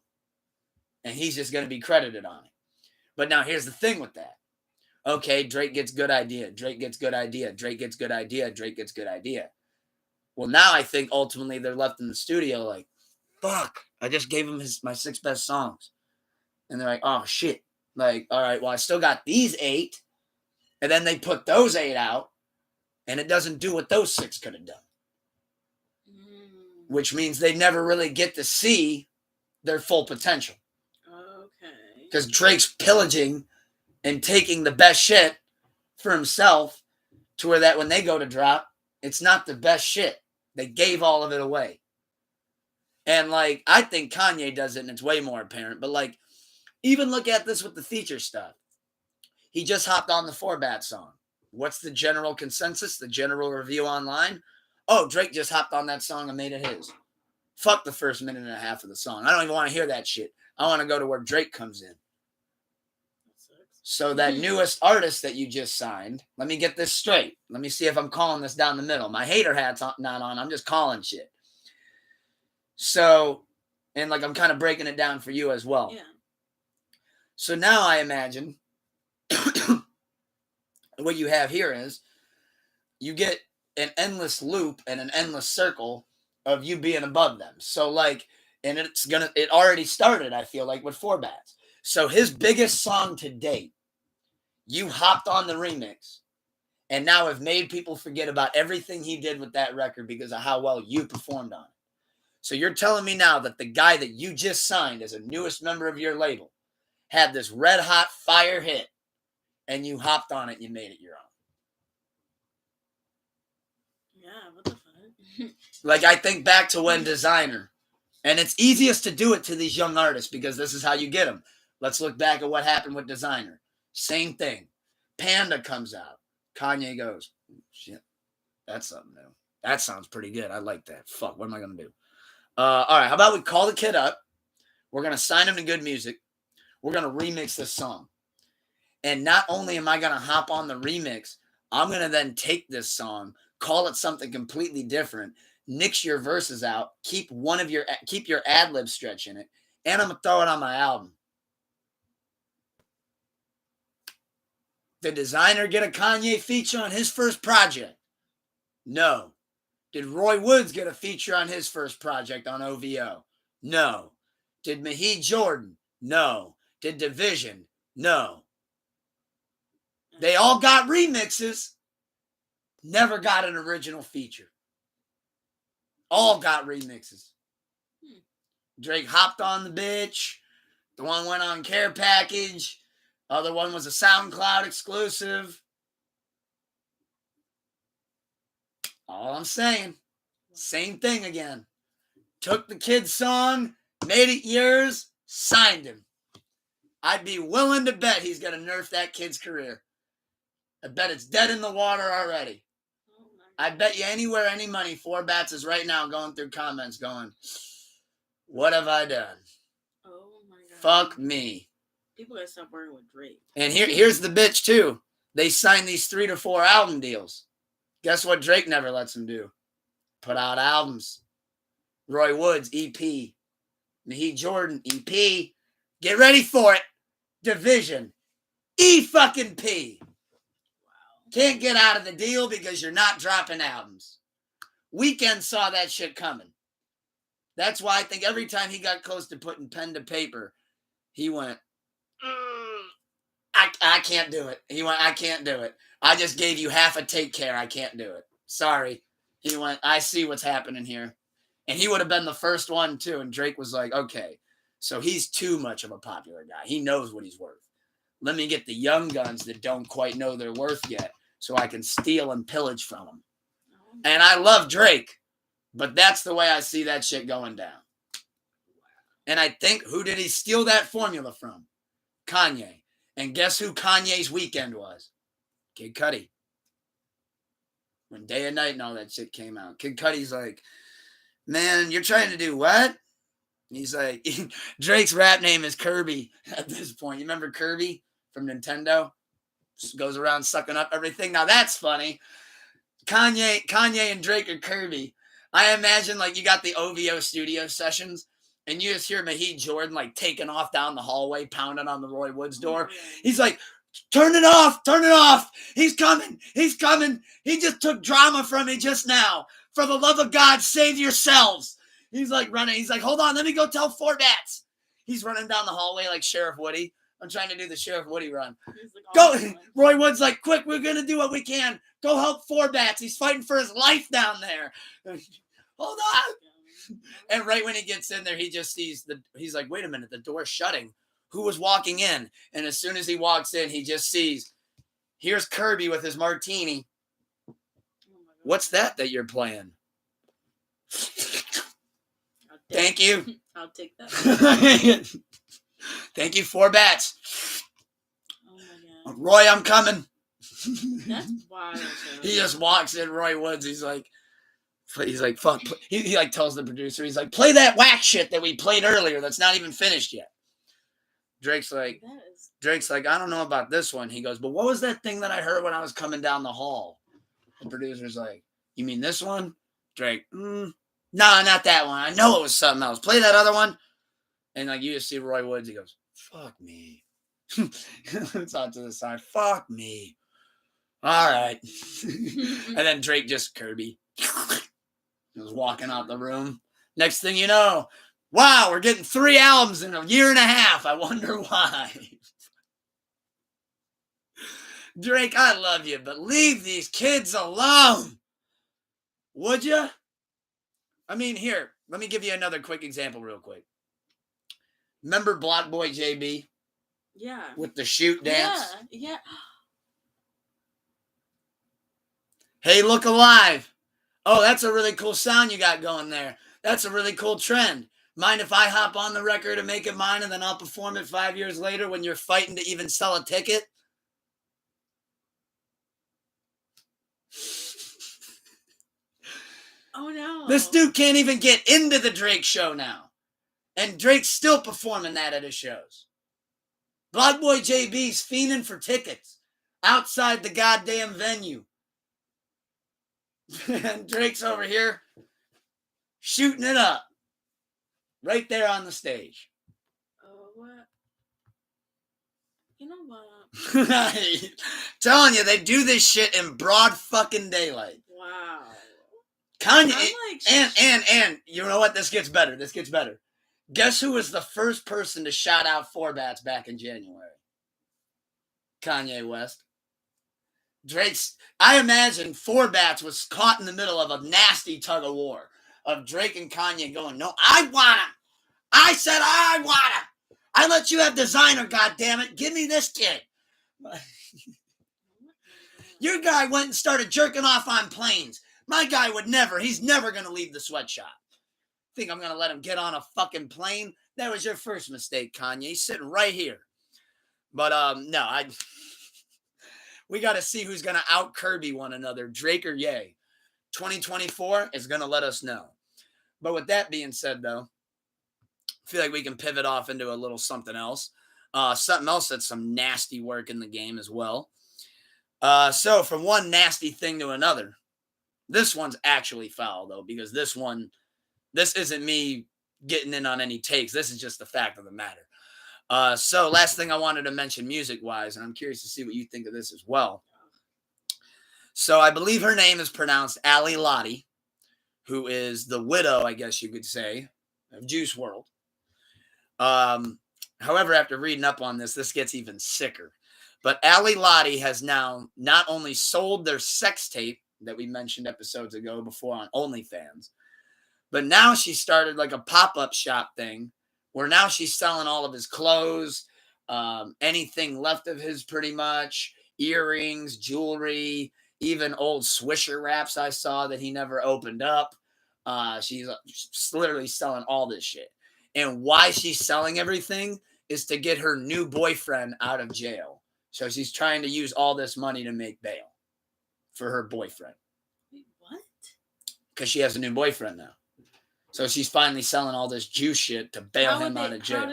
And he's just going to be credited on it. But now here's the thing with that. Okay, Drake gets good idea. Drake gets good idea. Drake gets good idea. Drake gets good idea. Well, now I think ultimately they're left in the studio like, fuck, I just gave him my 6 best songs. And they're like, oh, shit. Like, all right, well, I still got these 8. And then they put those 8 out, and it doesn't do what those 6 could have done. Which means they never really get to see their full potential. Okay. Because Drake's pillaging and taking the best shit for himself to where that when they go to drop, it's not the best shit. They gave all of it away. And, like, I think Kanye does it, and it's way more apparent. But, like, even look at this with the feature stuff. He just hopped on the Four Bats song. What's the general consensus, the general review online? Oh, Drake just hopped on that song and made it his. Fuck the first minute and a half of the song. I don't even want to hear that shit. I want to go to where Drake comes in. So that newest artist that you just signed, let me get this straight. Let me see if I'm calling this down the middle. My hater hat's not on. I'm just calling shit. So, and like I'm kind of breaking it down for you as well. Yeah. So now I imagine what you have here is you get an endless loop and an endless circle of you being above them. So like, and it already started, I feel like, with Four Bats. So his biggest song to date, you hopped on the remix and now have made people forget about everything he did with that record because of how well you performed on it. So you're telling me now that the guy that you just signed as a newest member of your label had this red hot fire hit and you hopped on it and you made it your own. Yeah, what the fuck? Like, I think back to when Designer, and it's easiest to do it to these young artists because this is how you get them. Let's look back at what happened with Designer. Same thing. Panda comes out. Kanye goes, shit, that's something new. That sounds pretty good. I like that. Fuck, what am I going to do? All right, how about we call the kid up? We're going to sign him to good music. We're going to remix this song. And not only am I going to hop on the remix, I'm going to then take this song, call it something completely different, nix your verses out, keep your ad-lib stretch in it, and I'm going to throw it on my album. Did Designer get a Kanye feature on his first project? No. Did Roy Woods get a feature on his first project on OVO? No. Did Mahid Jordan? No. Did Division? No. They all got remixes. Never got an original feature. All got remixes. Drake hopped on the bitch. The one went on Care Package. Other one was a SoundCloud exclusive. All I'm saying, same thing again. Took the kid's song, made it yours, signed him. I'd be willing to bet he's going to nerf that kid's career. I bet it's dead in the water already. I bet you anywhere, any money, 4 Bats is right now going through comments going, what have I done? Oh my God. Fuck me. People gotta stop working with Drake. And here's the bitch too. They signed these 3 to 4 album deals. Guess what Drake never lets them do? Put out albums. Roy Woods, EP. Mahid Jordan, EP. Get ready for it. Division. E-fucking-P. Wow. Can't get out of the deal because you're not dropping albums. Weeknd saw that shit coming. That's why I think every time he got close to putting pen to paper, he went, I can't do it. He went, I can't do it. I just gave you half a take care. I can't do it. Sorry. He went, I see what's happening here. And he would have been the first one too. And Drake was like, okay, so he's too much of a popular guy. He knows what he's worth. Let me get the young guns that don't quite know their worth yet so I can steal and pillage from them. And I love Drake, but that's the way I see that shit going down. And I think, who did he steal that formula from? Kanye. And guess who Kanye's weekend was? Kid Cudi. When Day and Night and all that shit came out. Kid Cudi's like, man, you're trying to do what? He's like, Drake's rap name is Kirby at this point. You remember Kirby from Nintendo? Just goes around sucking up everything. Now that's funny. Kanye and Drake are Kirby. I imagine like you got the OVO studio sessions and you just hear Mahid Jordan like taking off down the hallway, pounding on the Roy Woods door. He's like, turn it off. He's coming. He just took drama from me just now. For the love of God, save yourselves. He's like running. He's like, hold on, let me go tell 4 Bats. He's running down the hallway like Sheriff Woody. I'm trying to do the Sheriff Woody run. Like, go. Roy Wood's like, quick, we're going to do what we can. Go help 4 Bats. He's fighting for his life down there. Hold on. And right when he gets in there, he just sees he's like, wait a minute, the door's shutting. Who was walking in? And as soon as he walks in, he just sees, here's Kirby with his martini. What's that you're playing? Thank you. I'll take that. Thank you, 4 Bats. Oh my God. Roy, I'm coming. That's wild. He just walks in, Roy Woods. He's like, fuck. He like tells the producer, he's like, play that whack shit that we played earlier that's not even finished yet. Drake's like, I don't know about this one. He goes, but what was that thing that I heard when I was coming down the hall? The producer's like, you mean this one? Drake, no, not that one. I know it was something else. Play that other one. And like you just see Roy Woods, he goes, fuck me. It's out to the side. Fuck me. All right. And then Drake just Kirby. He was walking out the room. Next thing you know, wow, we're getting 3 albums in a year and a half. I wonder why. Drake, I love you, but leave these kids alone. Would you? I mean, here, let me give you another quick example real quick. Remember Block Boy JB? Yeah. With the shoot dance? Yeah. Hey, look alive. Oh, that's a really cool sound you got going there. That's a really cool trend. Mind if I hop on the record and make it mine, and then I'll perform it 5 years later when you're fighting to even sell a ticket? Oh no. This dude can't even get into the Drake show now. And Drake's still performing that at his shows. Block Boy JB's fiending for tickets outside the goddamn venue. And Drake's over here shooting it up. Right there on the stage. Oh, what? You know what? Telling you, they do this shit in broad fucking daylight. Wow. Kanye, Like, and you know what? This gets better. Guess who was the first person to shout out Forbats back in January? Kanye West. Drake's, I imagine Forbats was caught in the middle of a nasty tug of war of Drake and Kanye going, no, I want him. I said I want him. I let you have designer, goddammit. Give me this kid. Your guy went and started jerking off on planes. My guy would never. He's never going to leave the sweatshop. Think I'm going to let him get on a fucking plane? That was your first mistake, Kanye. He's sitting right here. But, no, we got to see who's going to out Kirby one another, Drake or Ye. 2024 is going to let us know. But with that being said, though, I feel like we can pivot off into a little something else. Something else that's some nasty work in the game as well. So from one nasty thing to another, this one's actually foul, though, because this isn't me getting in on any takes. This is just the fact of the matter. So last thing I wanted to mention music-wise, and I'm curious to see what you think of this as well. So I believe her name is pronounced Allin Lotti, who is the widow, I guess you could say, of Juice WRLD. However, after reading up on this gets even sicker. But Allin Lotti has now not only sold their sex tape that we mentioned episodes ago before on OnlyFans, but now she started like a pop-up shop thing where now she's selling all of his clothes, anything left of his pretty much, earrings, jewelry, even old Swisher wraps I saw that he never opened up. She's literally selling all this shit. And why she's selling everything is to get her new boyfriend out of jail. So she's trying to use all this money to make bail for her boyfriend. Wait, what? Because she has a new boyfriend now. So she's finally selling all this Jew shit to bail him out of jail.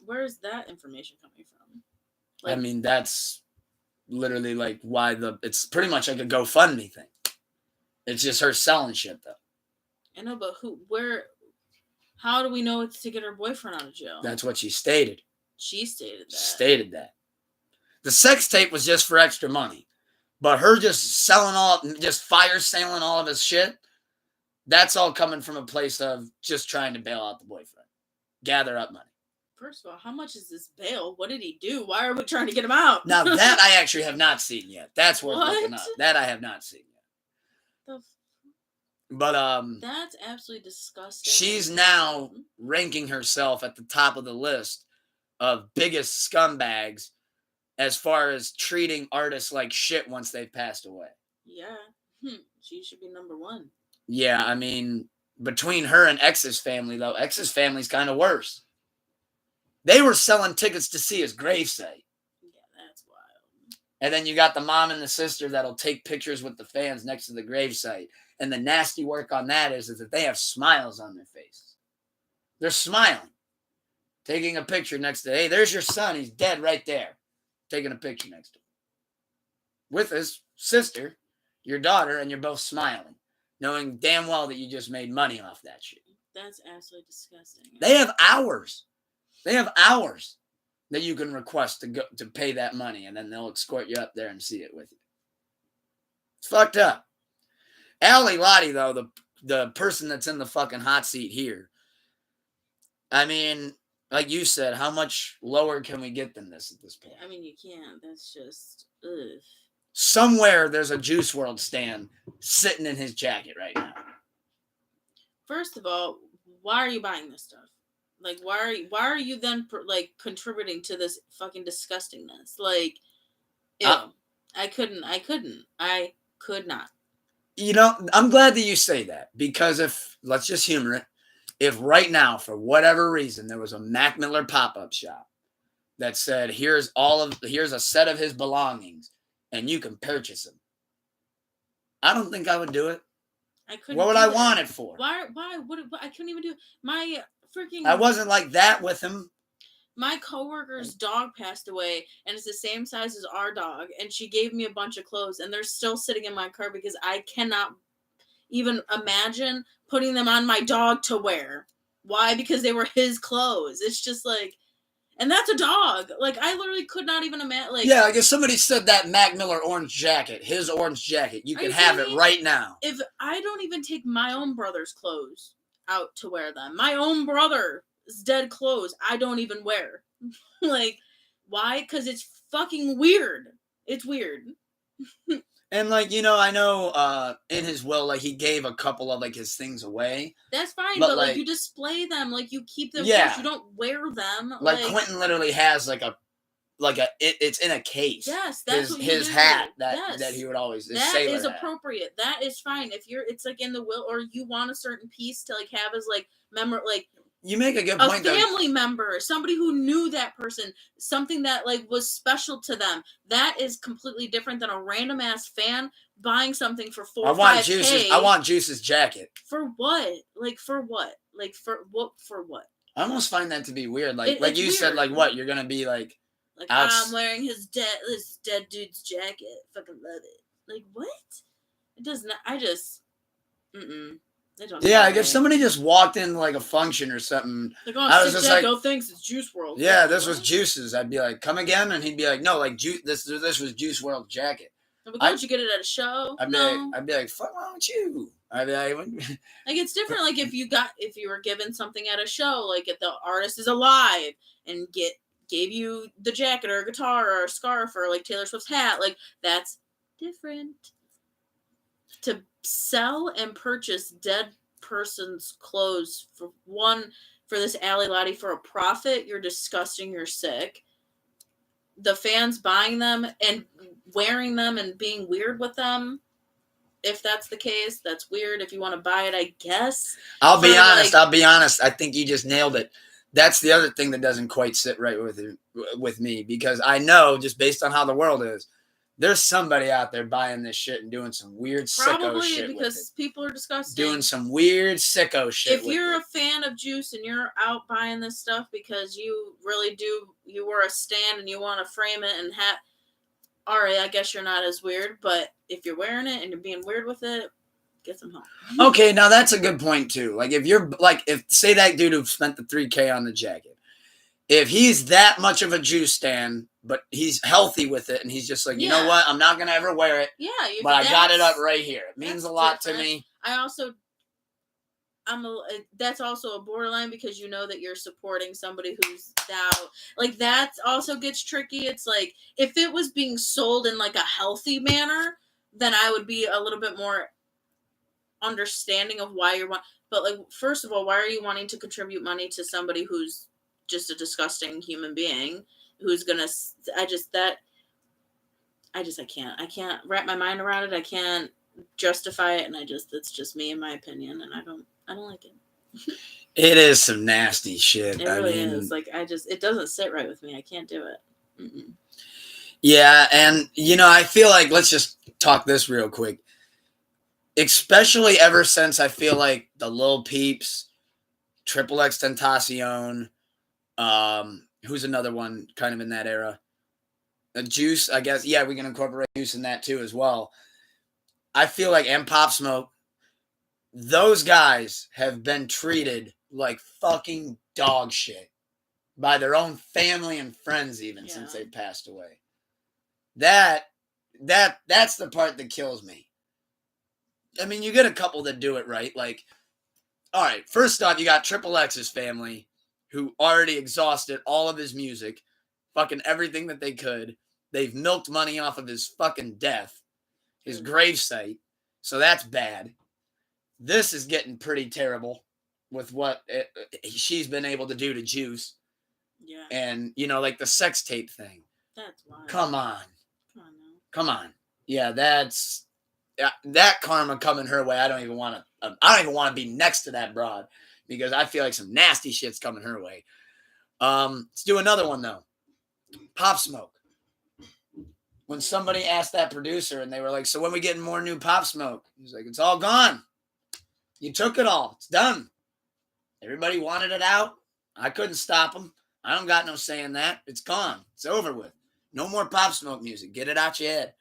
Where is that information coming from? Like, I mean, that's literally like why it's pretty much like a GoFundMe thing. It's just her selling shit, though. I know, but how do we know it's to get her boyfriend out of jail? That's what she stated. She stated that. Stated that. The sex tape was just for extra money. But her just fire selling all of his shit, that's all coming from a place of just trying to bail out the boyfriend. Gather up money. First of all, how much is this bail? What did he do? Why are we trying to get him out? Now, that I actually have not seen yet. That's worth looking up. That I have not seen yet. But that's absolutely disgusting. She's now ranking herself at the top of the list of biggest scumbags as far as treating artists like shit once they've passed away. Yeah. She should be number one. Yeah, I mean, between her and X's family, though, X's family's kind of worse. They were selling tickets to see his gravesite. Yeah, that's wild. And then you got the mom and the sister that'll take pictures with the fans next to the gravesite. And the nasty work on that is that they have smiles on their faces. They're smiling. Taking a picture next to, hey, there's your son. He's dead right there. Taking a picture next to him. With his sister, your daughter, and you're both smiling. Knowing damn well that you just made money off that shit. That's absolutely disgusting. They have hours. They have hours that you can request to pay that money, and then they'll escort you up there and see it with you. It's fucked up. Allin Lotti, though, the person that's in the fucking hot seat here, I mean, like you said, how much lower can we get than this at this point? I mean, you can't. That's just, ugh. Somewhere there's a Juice WRLD stand sitting in his jacket right now. First of all, why are you buying this stuff? Like, why are you then contributing to this fucking disgustingness? Like, ew. I could not. You know, I'm glad that you say that because if, let's just humor it, if right now, for whatever reason, there was a Mac Miller pop-up shop that said, here's a set of his belongings and you can purchase them. I don't think I would do it. I couldn't. What would I want it for? Why? What? I couldn't even do my freaking. I wasn't like that with him. My coworker's dog passed away, and it's the same size as our dog, and she gave me a bunch of clothes, and they're still sitting in my car because I cannot even imagine putting them on my dog to wear. Why? Because they were his clothes. It's just like, and that's a dog. Like, I literally could not even imagine. Like, yeah, like if somebody said that Mac Miller orange jacket, his orange jacket, you can have it right now. If I don't even take my own brother's clothes out to wear them, my own brother's dead clothes, I don't even wear. Like, why? Because it's fucking weird. It's weird. And like, you know, I know in his will, like he gave a couple of like his things away. That's fine, but like you display them, like you keep them. Yeah, you don't wear them. Like Quentin literally has it's in a case. Yes, that's his hat that he would always. That is appropriate. That is fine. If it's like in the will, or you want a certain piece to like have as like like. You make a good point. A family member, somebody who knew that person, something that like was special to them. That is completely different than a random ass fan buying something for $4 or $5K. I want Juice's jacket. For what? Like for what? Like for what? For what? I almost find that to be weird. Like you weird. Said, like what you're gonna be like. Like I'm wearing his dead dude's jacket. Fucking love it. Like what? It does not. I just. Yeah, like if somebody just walked in like a function or something, like, I was just like, "Oh, thanks, it's Juice WRLD." Yeah, this was Juice's. I'd be like, "Come again?" And he'd be like, "No, like this was Juice WRLD jacket." But don't you get it at a show? I'd be like, "Fuck wrong with you?" I'd be like, like it's different. Like if you were given something at a show, like if the artist is alive and gave you the jacket or a guitar or a scarf or like Taylor Swift's hat, like that's different. To sell and purchase dead person's clothes for this Lotti for a profit, you're disgusting, you're sick. The fans buying them and wearing them and being weird with them, if that's the case, that's weird. If you want to buy it, I guess. I'll be honest. I think you just nailed it. That's the other thing that doesn't quite sit right with me, because I know, just based on how the world is, there's somebody out there buying this shit and doing some weird sicko shit. Probably because people are disgusting. Doing some weird sicko shit. If you're a fan of Juice and you're out buying this stuff because you really you were a stan and you want to frame it and have, all right, I guess you're not as weird. But if you're wearing it and you're being weird with it, get some help. Okay, now that's a good point too. Like if say that dude who spent the $3K on the jacket, if he's that much of a Juice stan, but he's healthy with it, and he's just like, you know what, I'm not gonna ever wear it. Yeah, but I got it up right here. It means a lot to me. That's also a borderline, because you know that you're supporting somebody who's out. Like that also gets tricky. It's like if it was being sold in like a healthy manner, then I would be a little bit more understanding of why you're but like, first of all, why are you wanting to contribute money to somebody who's just a disgusting human being who's gonna I can't wrap my mind around it. I can't justify it, and it's just me, in my opinion, and I don't like it. It is some nasty shit. It really is. Like it doesn't sit right with me. I can't do it. Mm-mm. Yeah, and I feel like, let's just talk this real quick. Especially ever since I feel like the Lil Peeps, Triple X Tentacion, who's another one kind of in that era? Juice, I guess. Yeah, we can incorporate Juice in that too as well. I feel like, and Pop Smoke, those guys have been treated like fucking dog shit by their own family and friends, even since they passed away. That's the part that kills me. I mean, you get a couple that do it right. Like, all right, first off, you got Triple X's family, who already exhausted all of his music, fucking everything that they could. They've milked money off of his fucking death, his gravesite. So that's bad. This is getting pretty terrible with what she's been able to do to Juice. Yeah. And, like the sex tape thing. That's wild. Come on. Yeah, that's that karma coming her way. I don't even want to be next to that broad because I feel like some nasty shit's coming her way. Let's do another one though. Pop Smoke. When somebody asked that producer and they were like, so when we getting more new Pop Smoke? He's like, it's all gone. You took it all. It's done. Everybody wanted it out. I couldn't stop them. I don't got no say in that. It's gone. It's over with. No more Pop Smoke music. Get it out your head.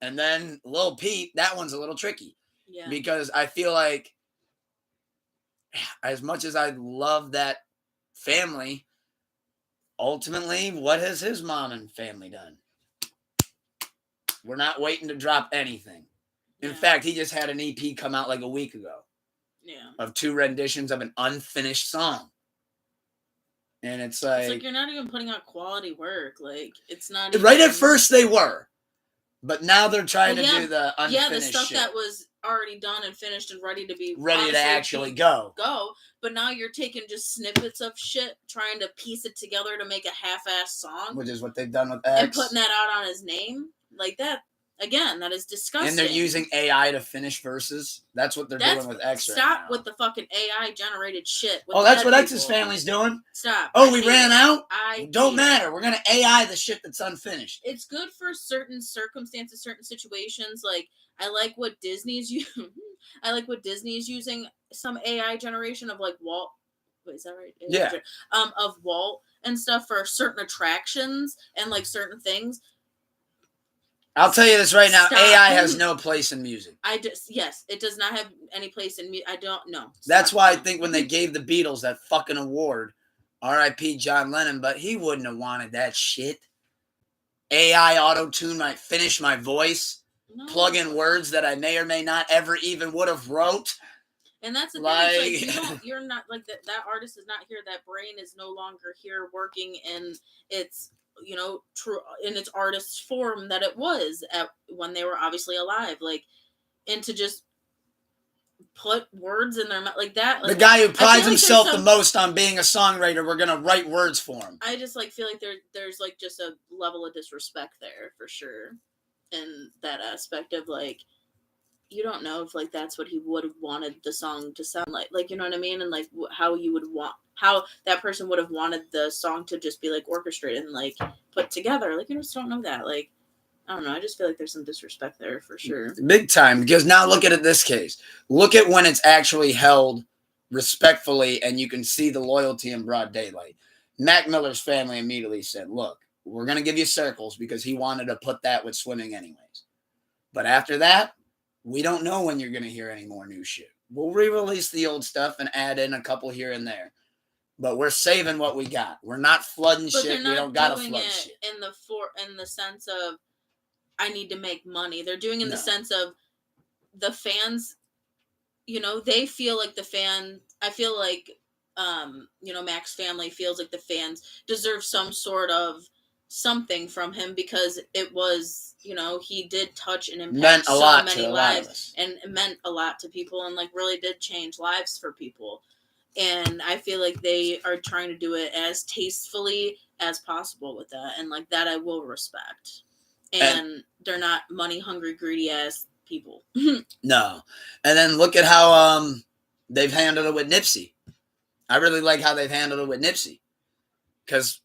And then Lil Peep, that one's a little tricky. Yeah. Because I feel like as much as I love that family, ultimately, what has his mom and family done? We're not waiting to drop anything. In fact, he just had an EP come out like a week ago. Yeah. Of 2 renditions of an unfinished song. And it's like you're not even putting out quality work. Like, it's not right at first they were. But now they're trying to do the unfinished the stuff shit. That was already done and finished and ready to actually go. But now you're taking just snippets of shit, trying to piece it together to make a half-ass song. Which is what they've done with X. And putting that out on his name. Like that. Again, that is disgusting. And they're using AI to finish verses. That's what they're doing with X right now. Stop with the fucking AI generated shit. That's what X's family's doing? Stop. We ran out? Don't matter. We're going to AI the shit that's unfinished. It's good for certain circumstances, certain situations. Like, I like what Disney's using some AI generation of like Walt. Wait, is that right? Yeah. Of Walt and stuff for certain attractions and like certain things. I'll tell you this right now. AI has no place in music. Yes, it does not have any place in music. I don't know. That's why I think when they gave the Beatles that fucking award, R.I.P. John Lennon, but he wouldn't have wanted that shit. AI auto-tune might finish my voice, plug in words that I may or may not ever even would have wrote. And that's the thing. It's like you're not like that artist is not here. That brain is no longer here working in its true in its artist form that it was when they were obviously alive, like, and to just put words in their mouth like that. Like, the guy who prides himself the most on being a songwriter, we're gonna write words for him. I just like feel like there's like just a level of disrespect there for sure, in that aspect of like, you don't know if like that's what he would have wanted the song to sound like, you know what I mean, and like how that person would have wanted the song to just be like orchestrated and like put together. Like, you just don't know that. Like, I don't know. I just feel like there's some disrespect there for sure. Big time. Because now look at it this case. Look at when it's actually held respectfully and you can see the loyalty in broad daylight. Mac Miller's family immediately said, look, we're going to give you circles because he wanted to put that with swimming anyways. But after that, we don't know when you're going to hear any more new shit. We'll re-release the old stuff and add in a couple here and there. But we're saving what we got. We're not flooding shit. We don't gotta flood shit. In the sense of, I need to make money. They're doing in the sense of the fans. They feel like the fan. I feel like, Mac's family feels like the fans deserve some sort of something from him because it was, he did touch and impact so many lives and it meant a lot to people and like really did change lives for people. And I feel like they are trying to do it as tastefully as possible with that. And like that I will respect. And they're not money hungry, greedy ass people. No. And then look at how they've handled it with Nipsey. I really like how they've handled it with Nipsey. Because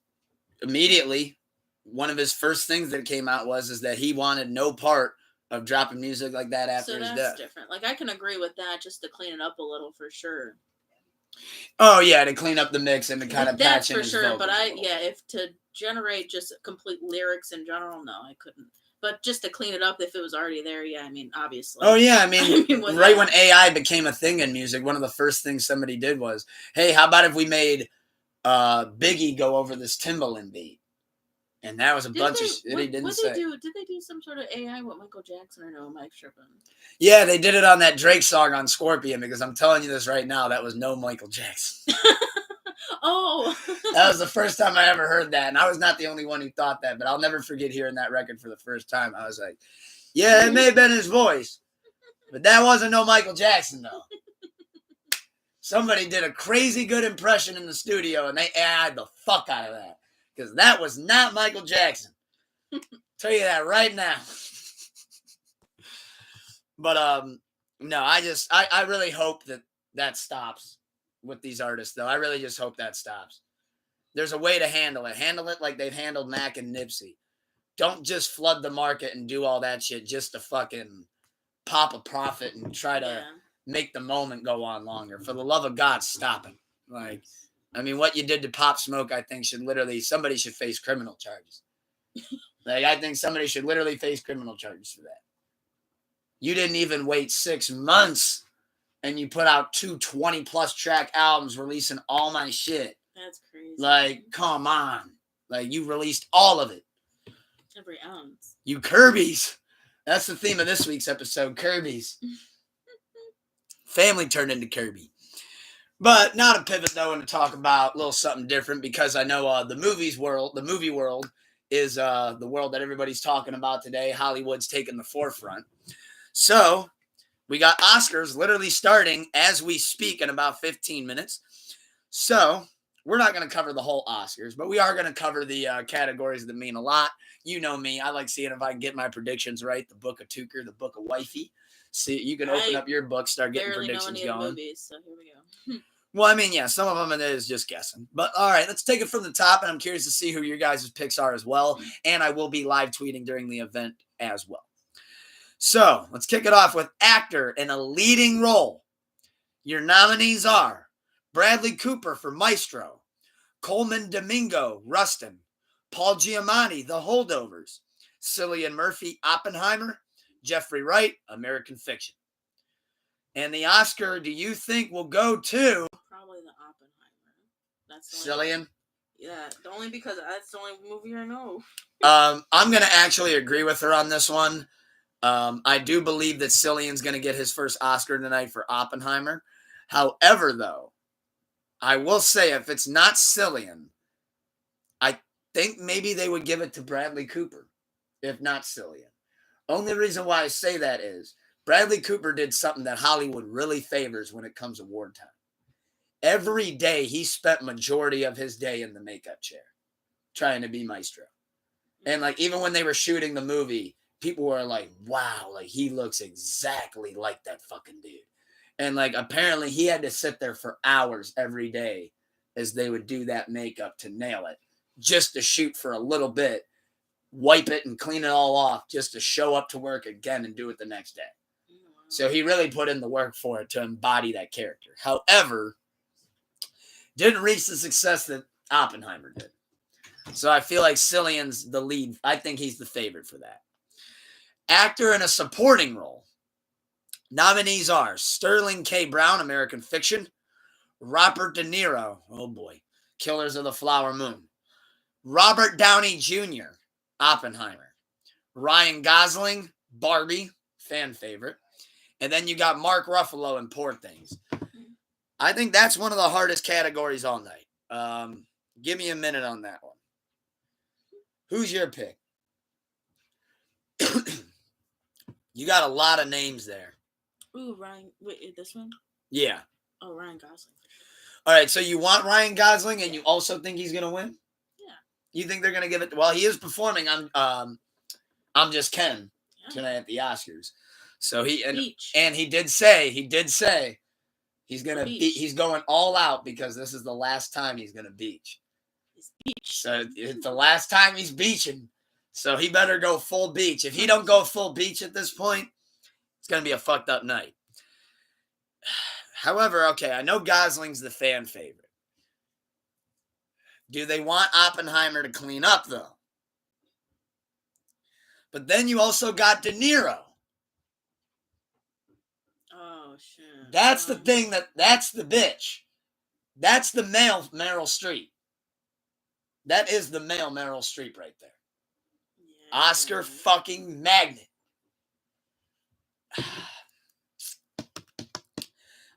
immediately, one of his first things that came out is that he wanted no part of dropping music like that after his death. So that's different. Like, I can agree with that just to clean it up a little for sure. Oh yeah, to clean up the mix and to kind of patch in his vocals. But if to generate just complete lyrics in general, no, I couldn't. But just to clean it up, if it was already there, yeah, I mean, obviously. Oh yeah, I mean right when AI became a thing in music, one of the first things somebody did was, hey, how about if we made Biggie go over this Timbaland beat? And that was a bunch of shit he didn't say. Did they do some sort of AI with Michael Jackson or no? Mike tripping? Yeah, they did it on that Drake song on Scorpion because I'm telling you this right now, that was no Michael Jackson. Oh. That was the first time I ever heard that. And I was not the only one who thought that, but I'll never forget hearing that record for the first time. I was like, yeah, it may have been his voice, but that wasn't no Michael Jackson though. Somebody did a crazy good impression in the studio and they AI'd the fuck out of that. Because that was not Michael Jackson. Tell you that right now. But no, I really hope that stops with these artists, though. I really just hope that stops. There's a way to handle it. Handle it like they've handled Mac and Nipsey. Don't just flood the market and do all that shit just to fucking pop a profit and try to make the moment go on longer. For the love of God, stop it. Like, I mean, what you did to Pop Smoke, I think somebody should face criminal charges. Like, I think somebody should literally face criminal charges for that. You didn't even wait 6 months and you put out 2 20+ track albums releasing all my shit. That's crazy. Like, come on. Like, you released all of it. Every ounce. You Kirby's. That's the theme of this week's episode, Kirby's. Family turned into Kirby. But now to pivot, though, and to talk about a little something different, because I know the movie world is the world that everybody's talking about today. Hollywood's taking the forefront. So we got Oscars literally starting as we speak in about 15 minutes. So we're not going to cover the whole Oscars, but we are going to cover the categories that mean a lot. You know me. I like seeing if I can get my predictions right. The Book of Tucker, the Book of Wifey. See, you can open up your book, start getting predictions going. Movies, so here we go. Well, I mean, yeah, some of them it is just guessing. But all right, let's take it from the top, and I'm curious to see who your guys' picks are as well. And I will be live tweeting during the event as well. So let's kick it off with actor in a leading role. Your nominees are Bradley Cooper for Maestro, Coleman Domingo, Rustin, Paul Giamatti, The Holdovers, Cillian Murphy, Oppenheimer, Jeffrey Wright, American Fiction. And the Oscar, do you think will go to? Probably the Oppenheimer. That's Cillian? Yeah, only because that's the only movie I know. I'm going to actually agree with her on this one. I do believe that Cillian's going to get his first Oscar tonight for Oppenheimer. However, though, I will say if it's not Cillian, I think maybe they would give it to Bradley Cooper, if not Cillian. Only reason why I say that is Bradley Cooper did something that Hollywood really favors when it comes to award time. Every day he spent majority of his day in the makeup chair trying to be Maestro. And like even when they were shooting the movie, people were like, wow, like he looks exactly like that fucking dude. And like apparently he had to sit there for hours every day as they would do that makeup to nail it, just to shoot for a little bit, wipe it and clean it all off just to show up to work again and do it the next day. So he really put in the work for it to embody that character. However, didn't reach the success that Oppenheimer did. So I feel like Cillian's the lead. I think he's the favorite for that. Actor in a supporting role. Nominees are Sterling K. Brown, American Fiction, Robert De Niro, oh boy, Killers of the Flower Moon, Robert Downey Jr., Oppenheimer, Ryan Gosling, Barbie, fan favorite, and then you got Mark Ruffalo in Poor Things. I think that's one of the hardest categories all night. Give me a minute on that one. Who's your pick? You got a lot of names there. Ooh, Ryan. Wait, this one? Yeah. Oh, Ryan Gosling. All right, so you want Ryan Gosling, and you also think he's going to win? Yeah. You think they're going to give it? Well, he is performing on I'm Just Ken tonight at the Oscars. So he did say he's going to he's going all out because this is the last time he's going to beach. So it's the last time he's beaching. So he better go full beach. If he don't go full beach at this point, it's going to be a fucked up night. However, okay, I know Gosling's the fan favorite. Do they want Oppenheimer to clean up, though? But then you also got De Niro. Oh, shit. That's the thing that's the bitch. That's the male Meryl Streep. That is the male Meryl Streep right there. Yeah. Oscar fucking magnet.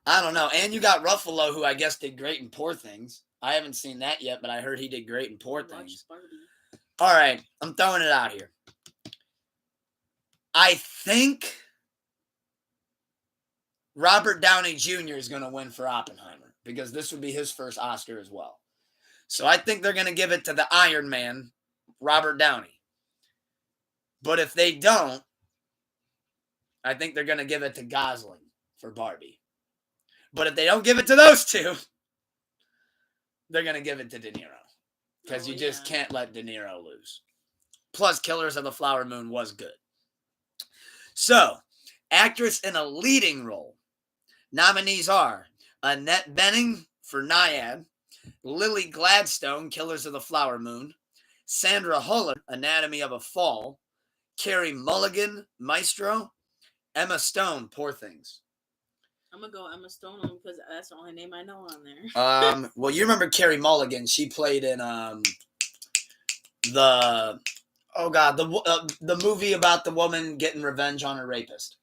I don't know. And you got Ruffalo, who I guess did great in Poor Things. I haven't seen that yet, but I heard he did great in Poor Things. All right, I'm throwing it out here. I think Robert Downey Jr. is going to win for Oppenheimer because this would be his first Oscar as well. So I think they're going to give it to the Iron Man, Robert Downey. But if they don't, I think they're going to give it to Gosling for Barbie. But if they don't give it to those two, they're going to give it to De Niro. Because you just can't let De Niro lose. Plus, Killers of the Flower Moon was good. So, actress in a leading role. Nominees are Annette Bening for Naiad, Lily Gladstone, Killers of the Flower Moon, Sandra Huller, Anatomy of a Fall, Carey Mulligan, Maestro, Emma Stone, Poor Things. I'm going to go Emma Stone because that's the only name I know on there. Well, you remember Carey Mulligan. She played in the movie about the woman getting revenge on her rapist.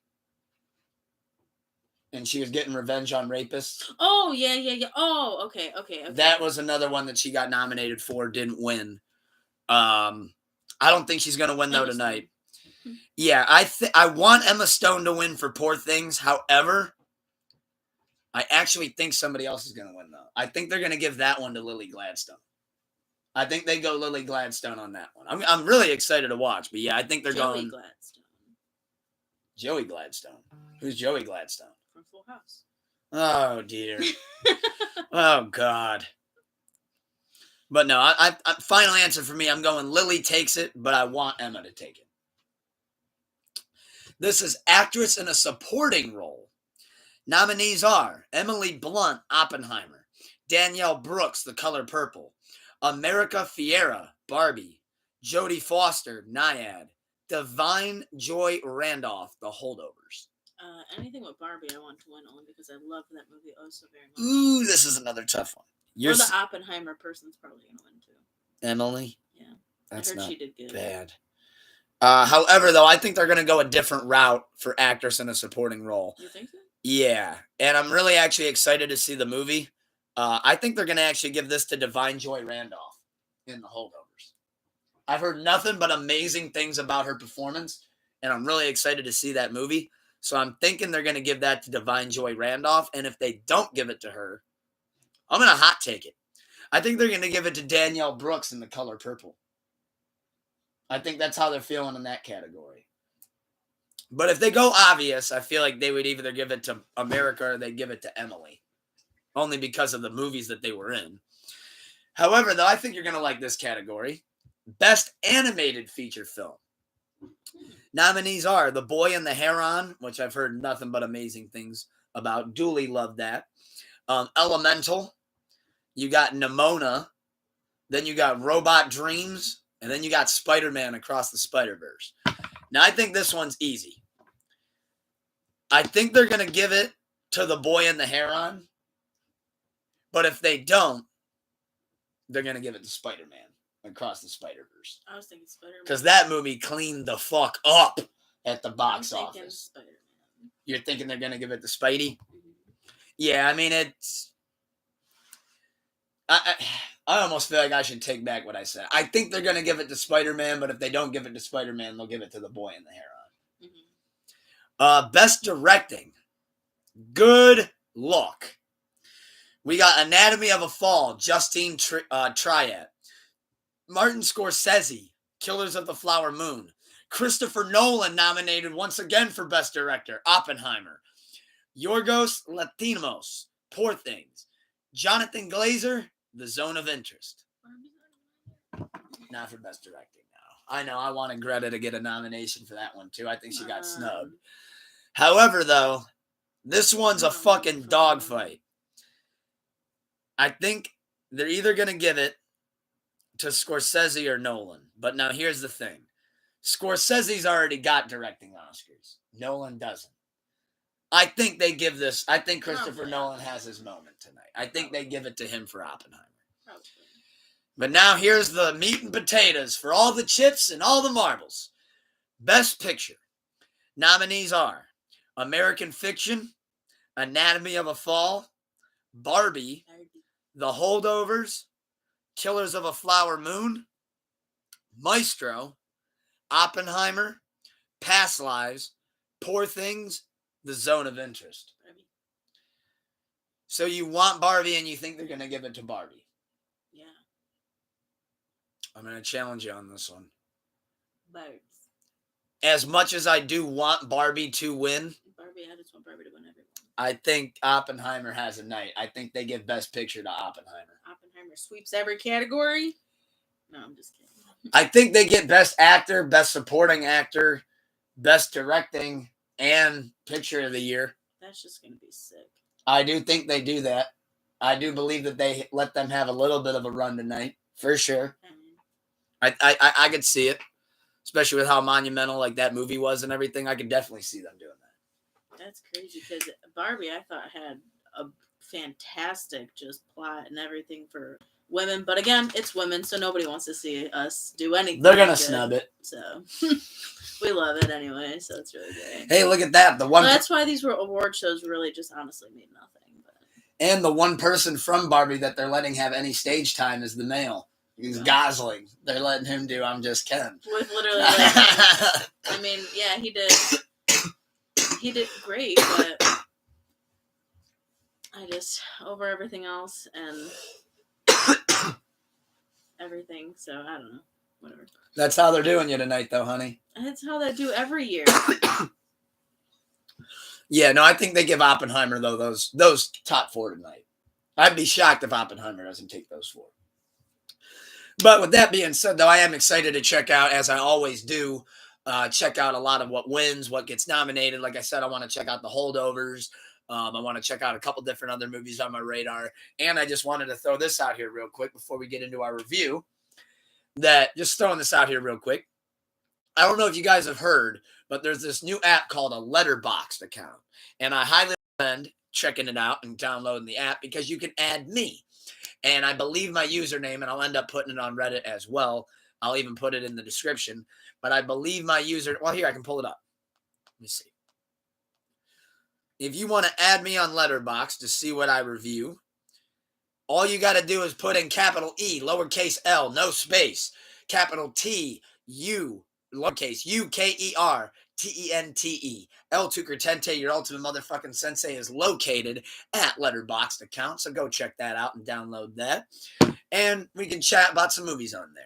And she was getting revenge on rapists. Oh, yeah. Oh, okay. That was another one that she got nominated for, didn't win. I don't think she's going to win, though, tonight. Yeah, I want Emma Stone to win for Poor Things. However, I actually think somebody else is going to win, though. I think they're going to give that one to Lily Gladstone. I think they go Lily Gladstone on that one. I'm really excited to watch, but yeah, I think they're going Gladstone. Joey Gladstone. Who's Joey Gladstone? From Full House. Oh, dear. Oh, God. But no, I final answer for me, I'm going Lily takes it, but I want Emma to take it. This is actress in a supporting role. Nominees are Emily Blunt, Oppenheimer, Danielle Brooks, The Color Purple, America Fiera, Barbie, Jodie Foster, Naiad, Divine Joy Randolph, The Holdovers. Anything with Barbie, I want to win only because I love that movie so very much. Ooh, this is another tough one. Or the Oppenheimer person's probably going to win too. Emily? Yeah. That's I heard not she did good. Bad. However, though, I think they're going to go a different route for actress in a supporting role. You think so? Yeah. And I'm really actually excited to see the movie. I think they're going to actually give this to Divine Joy Randolph in The Holdovers. I've heard nothing but amazing things about her performance, and I'm really excited to see that movie. So I'm thinking they're going to give that to Divine Joy Randolph, and if they don't give it to her, I'm going to hot take it. I think they're going to give it to Danielle Brooks in The Color Purple. I think that's how they're feeling in that category. But if they go obvious, I feel like they would either give it to America or they'd give it to Emily. Only because of the movies that they were in. However, though, I think you're going to like this category. Best Animated Feature Film. Nominees are The Boy and the Heron, which I've heard nothing but amazing things about. Duly loved that. Elemental. You got Nimona. Then you got Robot Dreams. And then you got Spider-Man Across the Spider-Verse. Now, I think this one's easy. I think they're going to give it to The Boy and the Heron. But if they don't, they're going to give it to Spider-Man Across the Spider-Verse. I was thinking Spider-Man. Because that movie cleaned the fuck up at the box office. Spider-Man. You're thinking they're going to give it to Spidey? Mm-hmm. Yeah, I mean, it's... I almost feel like I should take back what I said. I think they're going to give it to Spider-Man, but if they don't give it to Spider-Man, they'll give it to The Boy and the Heron. Mm-hmm. Best Directing. Good luck. We got Anatomy of a Fall, Justine Triet. Martin Scorsese, Killers of the Flower Moon. Christopher Nolan nominated once again for Best Director, Oppenheimer. Yorgos Lanthimos, Poor Things. Jonathan Glazer, The Zone of Interest. Not for Best Directing now. I know, I wanted Greta to get a nomination for that one too. I think she got snubbed. However, though, this one's a fucking dogfight. I think they're either going to give it to Scorsese or Nolan. But now here's the thing. Scorsese's already got directing Oscars. Nolan doesn't. I think they give this. I think Christopher Nolan has his moment tonight. I think they give it to him for Oppenheimer. But now here's the meat and potatoes for all the chips and all the marbles. Best Picture. Nominees are American Fiction, Anatomy of a Fall, Barbie, The Holdovers, Killers of a Flower Moon, Maestro, Oppenheimer, Past Lives, Poor Things, The Zone of Interest. So you want Barbie and you think they're going to give it to Barbie? Yeah. I'm going to challenge you on this one. Birds. as much as I do want Barbie to win, I just want Barbie to win everyone. I think Oppenheimer has a night. I think they give Best Picture to Oppenheimer. Oppenheimer sweeps every category. No, I'm just kidding. I think they get Best Actor, Best Supporting Actor, Best Directing, and Picture of the Year. That's just going to be sick. I do think they do that. I do believe that they let them have a little bit of a run tonight, for sure. I could see it, especially with how monumental like that movie was and everything. I could definitely see them doing that. That's crazy because Barbie, I thought, had a fantastic just plot and everything for women. But again, it's women, so nobody wants to see us do anything. They're gonna snub it. So we love it anyway. So it's really great. Hey, look at that! That's why these award shows really just honestly mean nothing. But. And the one person from Barbie that they're letting have any stage time is the male. He's Gosling. They're letting him do I'm Just Ken. With literally, like, I mean, yeah, he did. He did great, but I just over everything else and everything. So I don't know. Whatever. That's how they're doing you tonight, though, honey. That's how they do every year. Yeah, no, I think they give Oppenheimer though those top 4 tonight. I'd be shocked if Oppenheimer doesn't take those 4. But with that being said, though, I am excited to check out, as I always do, check out a lot of what wins, what gets nominated. Like I said, I want to check out The Holdovers. I want to check out a couple different other movies on my radar. And I just wanted to throw this out here real quick before we get into our review. Just throwing this out here real quick. I don't know if you guys have heard, but there's this new app called a Letterboxd account. And I highly recommend checking it out and downloading the app because you can add me. And I believe my username, and I'll end up putting it on Reddit as well. I'll even put it in the description. But I believe my user... Well, here, I can pull it up. Let me see. If you want to add me on Letterboxd to see what I review, all you got to do is put in capital E, lowercase L, no space, capital T, U, lowercase U, K-E-R, T-E-N-T-E. El Tucretente, your ultimate motherfucking sensei, is located at Letterboxd account. So go check that out and download that. And we can chat about some movies on there.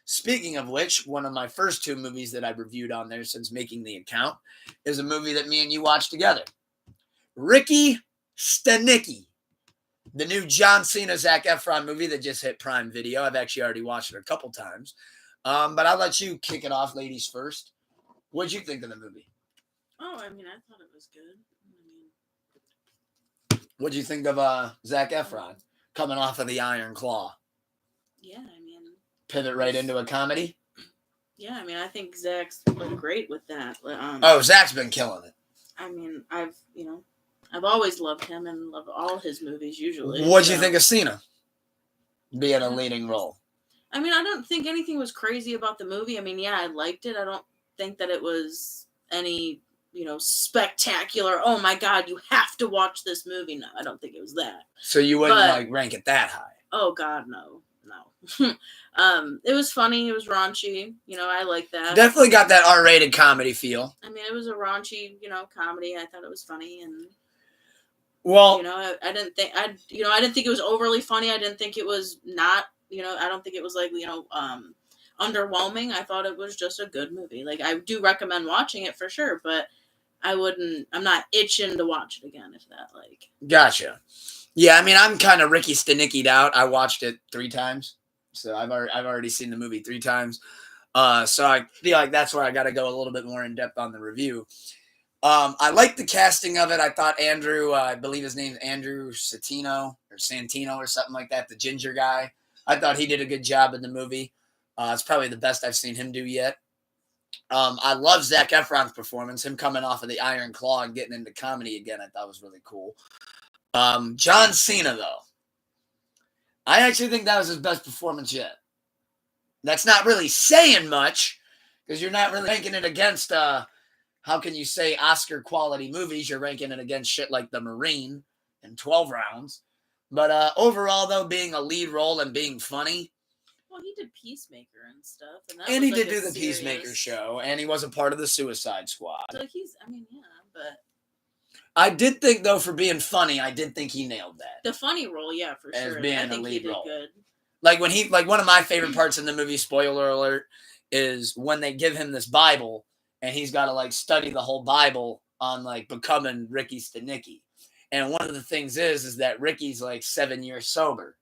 Speaking of which, one of my first 2 movies that I've reviewed on there since making the account is a movie that me and you watched together. Ricky Stanicky. The new John Cena, Zac Efron movie that just hit Prime Video. I've actually already watched it a couple times. But I'll let you kick it off, ladies, first. What'd you think of the movie? Oh, I mean, I thought it was good. What'd you think of Zac Efron coming off of the Iron Claw? Yeah, I mean... Pivot right into a comedy? Yeah, I mean, I think Zac's been great with that. Zac's been killing it. I mean, I've always loved him and love all his movies usually. What'd you think of Cena being a leading role? I mean, I don't think anything was crazy about the movie. I mean, yeah, I liked it. I don't think that it was any, spectacular. Oh my God, you have to watch this movie. No, I don't think it was that. So you wouldn't rank it that high? Oh God, no. It was funny. It was raunchy. I like that. Definitely got that R-rated comedy feel. I mean, it was a raunchy, comedy. I thought it was funny and. Well, I didn't think I didn't think it was overly funny. I didn't think it was not. I don't think it was like underwhelming. I thought it was just a good movie. Like I do recommend watching it for sure, but I'm not itching to watch it again if that like. Gotcha. Yeah, I mean, I'm kind of Ricky Stanicki'd out. I watched it 3 times, so I've already seen the movie 3 times. So I feel like that's where I got to go a little bit more in depth on the review. I liked the casting of it. I thought Andrew, I believe his name's Andrew Santino or something like that, the ginger guy. I thought he did a good job in the movie. It's probably the best I've seen him do yet. I love Zac Efron's performance. Him coming off of the Iron Claw and getting into comedy again, I thought was really cool. John Cena, though. I actually think that was his best performance yet. That's not really saying much because you're not really ranking it against, how can you say Oscar quality movies? You're ranking it against shit like The Marine and 12 Rounds. But overall, though, being a lead role and being funny. Well, he did Peacemaker and stuff. And he did do the Peacemaker show. And he was a part of the Suicide Squad. So but... I did think, though, for being funny, I did think he nailed that. The funny role, yeah, for sure. As being I think a lead he did role. Good. Like one of my favorite parts in the movie, spoiler alert, is when they give him this Bible and he's got to like study the whole Bible on like becoming Ricky Stanicky. And one of the things is that Ricky's like 7 years sober,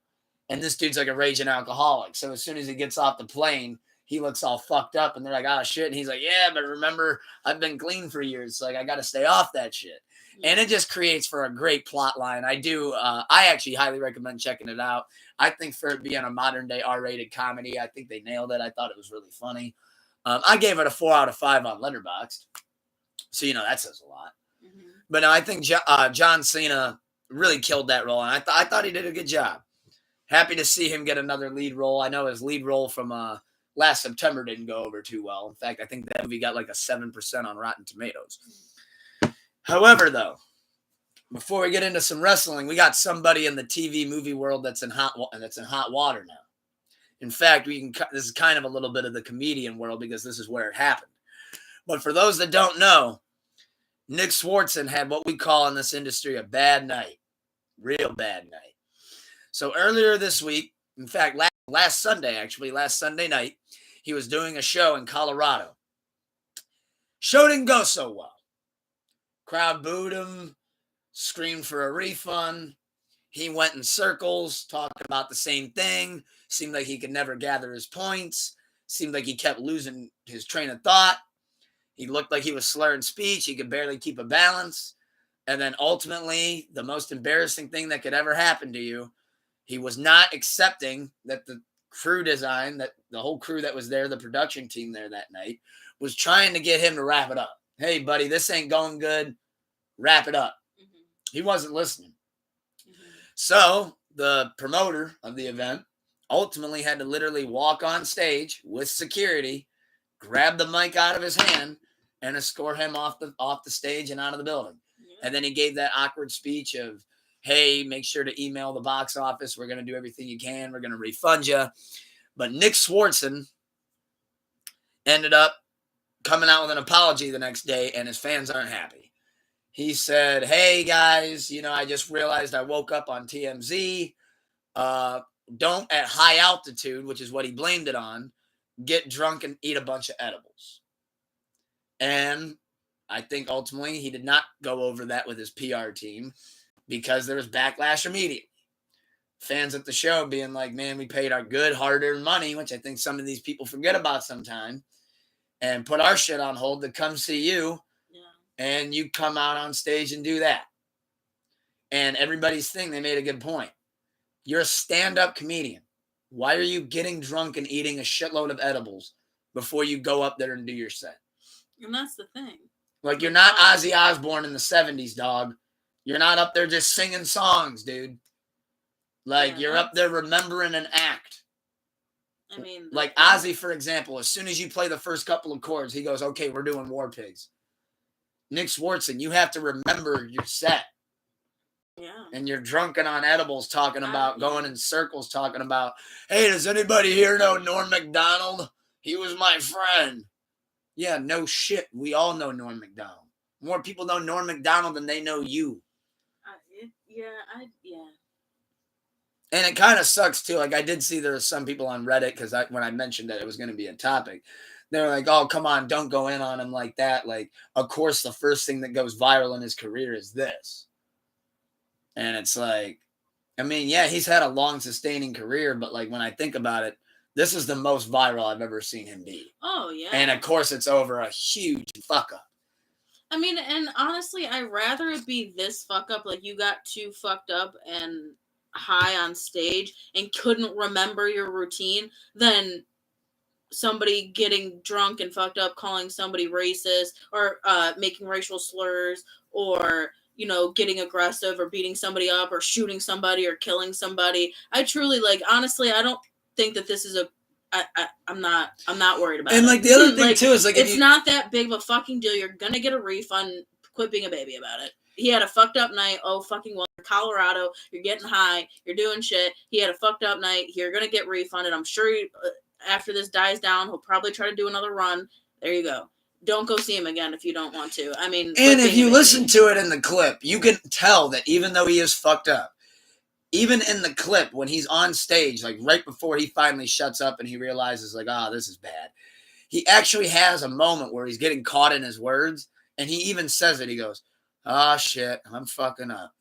and this dude's like a raging alcoholic. So as soon as he gets off the plane, he looks all fucked up, and they're like, "Oh shit!" And he's like, "Yeah, but remember, I've been clean for years, so like I got to stay off that shit." And it just creates for a great plot line. I actually highly recommend checking it out. I think for it being a modern day R-rated comedy, I think they nailed it. I thought it was really funny. I gave it a 4 out of 5 on Letterboxd. So, that says a lot. Mm-hmm. But no, I think John Cena really killed that role. And I thought he did a good job. Happy to see him get another lead role. I know his lead role from last September didn't go over too well. In fact, I think that movie got like a 7% on Rotten Tomatoes. However, though, before we get into some wrestling, we got somebody in the TV movie world that's in hot water now. In fact, this is kind of a little bit of the comedian world because this is where it happened. But for those that don't know, Nick Swardson had what we call in this industry a bad night, real bad night. So earlier this week, in fact, last Sunday night, he was doing a show in Colorado. Show didn't go so well. Crowd booed him, screamed for a refund. He went in circles, talking about the same thing. Seemed like he could never gather his points. Seemed like he kept losing his train of thought. He looked like he was slurring speech. He could barely keep a balance. And then ultimately, the most embarrassing thing that could ever happen to you, he was not accepting that the crew design, that the whole crew that was there, the production team there that night, was trying to get him to wrap it up. Hey, buddy, this ain't going good. Wrap it up. Mm-hmm. He wasn't listening. Mm-hmm. So the promoter of the event ultimately had to literally walk on stage with security, grab the mic out of his hand, and escort him off the stage and out of the building. Yeah. And then he gave that awkward speech of, hey, make sure to email the box office. We're going to do everything you can. We're going to refund you. But Nick Swardson ended up coming out with an apology the next day, and his fans aren't happy. He said, hey, guys, I just realized I woke up on TMZ. Don't at high altitude, which is what he blamed it on, get drunk and eat a bunch of edibles. And I think ultimately he did not go over that with his PR team because there was backlash immediately. Fans at the show being like, man, we paid our good hard-earned money, which I think some of these people forget about sometime, and put our shit on hold to come see you. Yeah. And you come out on stage and do that. And everybody's thing, they made a good point. You're a stand-up comedian. Why are you getting drunk and eating a shitload of edibles before you go up there and do your set? And that's the thing. Like, you're not Ozzy Osbourne in the 70s, dog. You're not up there just singing songs, dude. Like, you're up there remembering an act. I mean, like Ozzy, for example, as soon as you play the first couple of chords, he goes, okay, we're doing War Pigs. Nick Swardson, you have to remember your set. Yeah. And you're drunken on edibles talking about going in circles talking about, hey, does anybody here know Norm Macdonald? He was my friend. Yeah, no shit. We all know Norm Macdonald. More people know Norm Macdonald than they know you. Yeah. And it kind of sucks, too. Like, I did see there were some people on Reddit, because when I mentioned that it was going to be a topic, they were like, oh, come on, don't go in on him like that. Like, of course, the first thing that goes viral in his career is this. And it's like, I mean, yeah, he's had a long, sustaining career, but, like, when I think about it, this is the most viral I've ever seen him be. Oh, yeah. And, of course, it's over a huge fuck-up. I mean, and honestly, I'd rather it be this fuck-up, like, you got too fucked up and high on stage and couldn't remember your routine than somebody getting drunk and fucked up calling somebody racist or making racial slurs or getting aggressive or beating somebody up or shooting somebody or killing somebody. I truly, like, honestly, I don't think that this is I'm not worried about it. And like the other thing too is like it's not that big of a fucking deal. You're gonna get a refund. Quit being a baby about it. He had a fucked up night. Oh, fucking well, Colorado. You're getting high. You're doing shit. He had a fucked up night. You're going to get refunded. I'm sure after this dies down, he'll probably try to do another run. There you go. Don't go see him again if you don't want to. I mean, and if you listen to it in the clip, you can tell that even though he is fucked up, even in the clip when he's on stage, like right before he finally shuts up and he realizes like, this is bad. he actually has a moment where he's getting caught in his words, and he even says it. He goes, "Oh shit, I'm fucking up,"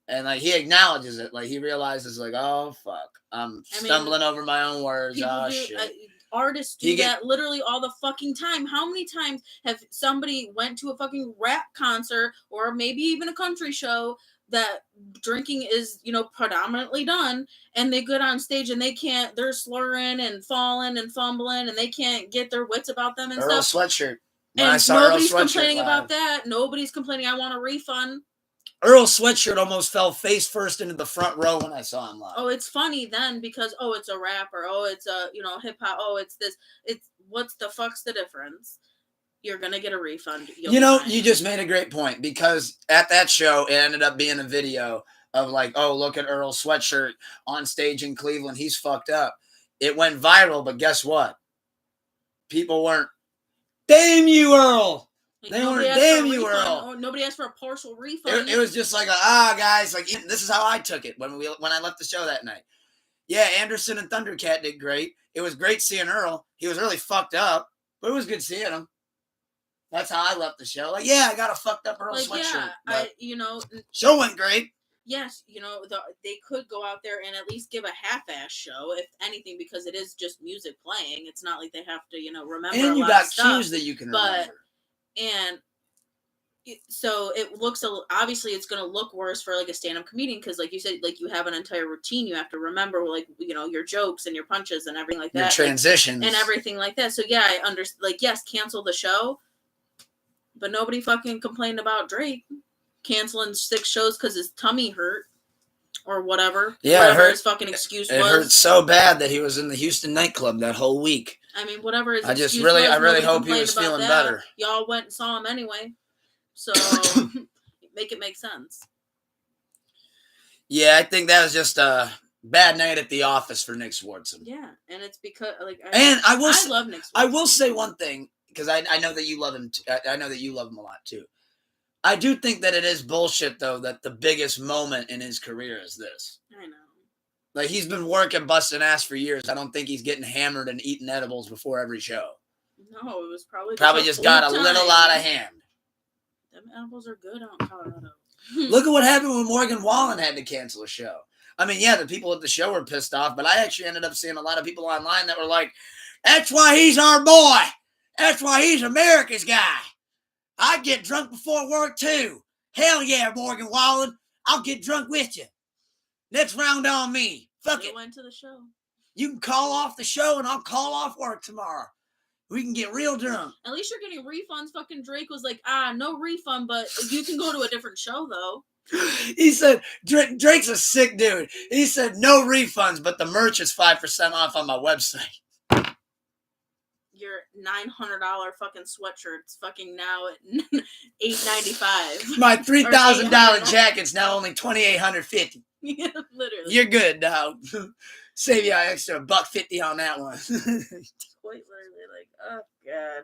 and like he acknowledges it. Like he realizes, like, "Oh fuck, I'm stumbling over my own words." Oh shit. Artists do that literally all the fucking time. How many times have somebody went to a fucking rap concert or maybe even a country show that drinking is, predominantly done, and they get on stage and they're slurring and falling and fumbling and they can't get their wits about them and Earl stuff. Sweatshirt. And nobody's complaining about that. Nobody's complaining, I want a refund. Earl Sweatshirt almost fell face first into the front row when I saw him live. Oh, it's funny then because, it's a rapper. Oh, it's a, hip hop. Oh, it's this. It's what's the fuck's the difference? You're going to get a refund. You just made a great point because at that show, it ended up being a video of like, oh, look at Earl Sweatshirt on stage in Cleveland. He's fucked up. It went viral, but guess what? People weren't, damn you, Earl. They weren't, damn you, Earl. Nobody asked for a partial refund. It was just like, guys, like this is how I took it when I left the show that night. Yeah, Anderson and Thundercat did great. It was great seeing Earl. He was really fucked up, but it was good seeing him. That's how I left the show. Like, yeah, I got a fucked up Earl Sweatshirt. Yeah, show went great. Yes, they could go out there and at least give a half-ass show, if anything, because it is just music playing. It's not like they have to, remember. And you got cues that you can remember. And so it looks, obviously it's going to look worse for like a stand-up comedian because like you said, like you have an entire routine. You have to remember like, your jokes and your punches and everything like that. Your transitions. And everything like that. So yeah, I understand. Like, yes, cancel the show. But nobody fucking complained about Drake canceling 6 shows because his tummy hurt or whatever. Yeah, whatever his fucking excuse was. It hurt so bad that he was in the Houston nightclub that whole week. I mean, whatever his excuse I really hope he was feeling better. Y'all went and saw him anyway. So, make it make sense. Yeah, I think that was just a bad night at the office for Nick Swardson. Yeah, and it's because, like... I love Nick Swardson. I will say one thing, because I know that you love him. I know that you love him a lot, too. I do think that it is bullshit, though, that the biggest moment in his career is this. I know. Like, he's been working, busting ass for years. I don't think he's getting hammered and eating edibles before every show. No, it was probably just got a little out of hand. Them edibles are good out in Colorado. Look at what happened when Morgan Wallen had to cancel a show. I mean, yeah, the people at the show were pissed off, but I actually ended up seeing a lot of people online that were like, that's why he's our boy. That's why he's America's guy. I get drunk before work, too. Hell yeah, Morgan Wallen. I'll get drunk with you. Next round on me. Fuck it. Went to the show. You can call off the show, and I'll call off work tomorrow. We can get real drunk. At least you're getting refunds. Fucking Drake was like, no refund, but you can go to a different show, though. He said, Drake's a sick dude. He said, no refunds, but the merch is 5% off on my website. Your $900 fucking sweatshirt's fucking now at $895. My $3,000 jacket's now only $2,850. Yeah, literally. You're good, dog. Save you an extra $1.50 on that one. Quite literally, like, oh god.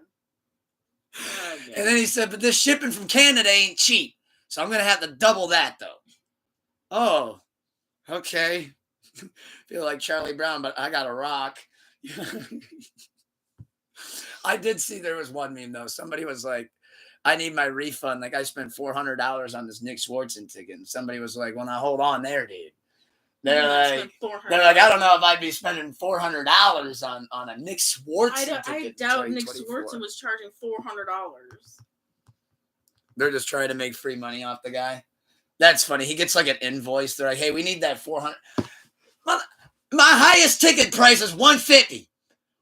And then he said, but this shipping from Canada ain't cheap, so I'm gonna have to double that though. Oh, okay. Feel like Charlie Brown, but I got a rock. I did see there was one meme though. Somebody was like, I need my refund. Like I spent $400 on this Nick Swardson ticket. And somebody was like, well, now hold on there, dude. They're like, I don't know if I'd be spending $400 on a Nick Swardson ticket. I doubt Nick Swardson was charging $400. They're just trying to make free money off the guy. That's funny. He gets like an invoice. They're like, hey, we need that $400. My highest ticket price is $150.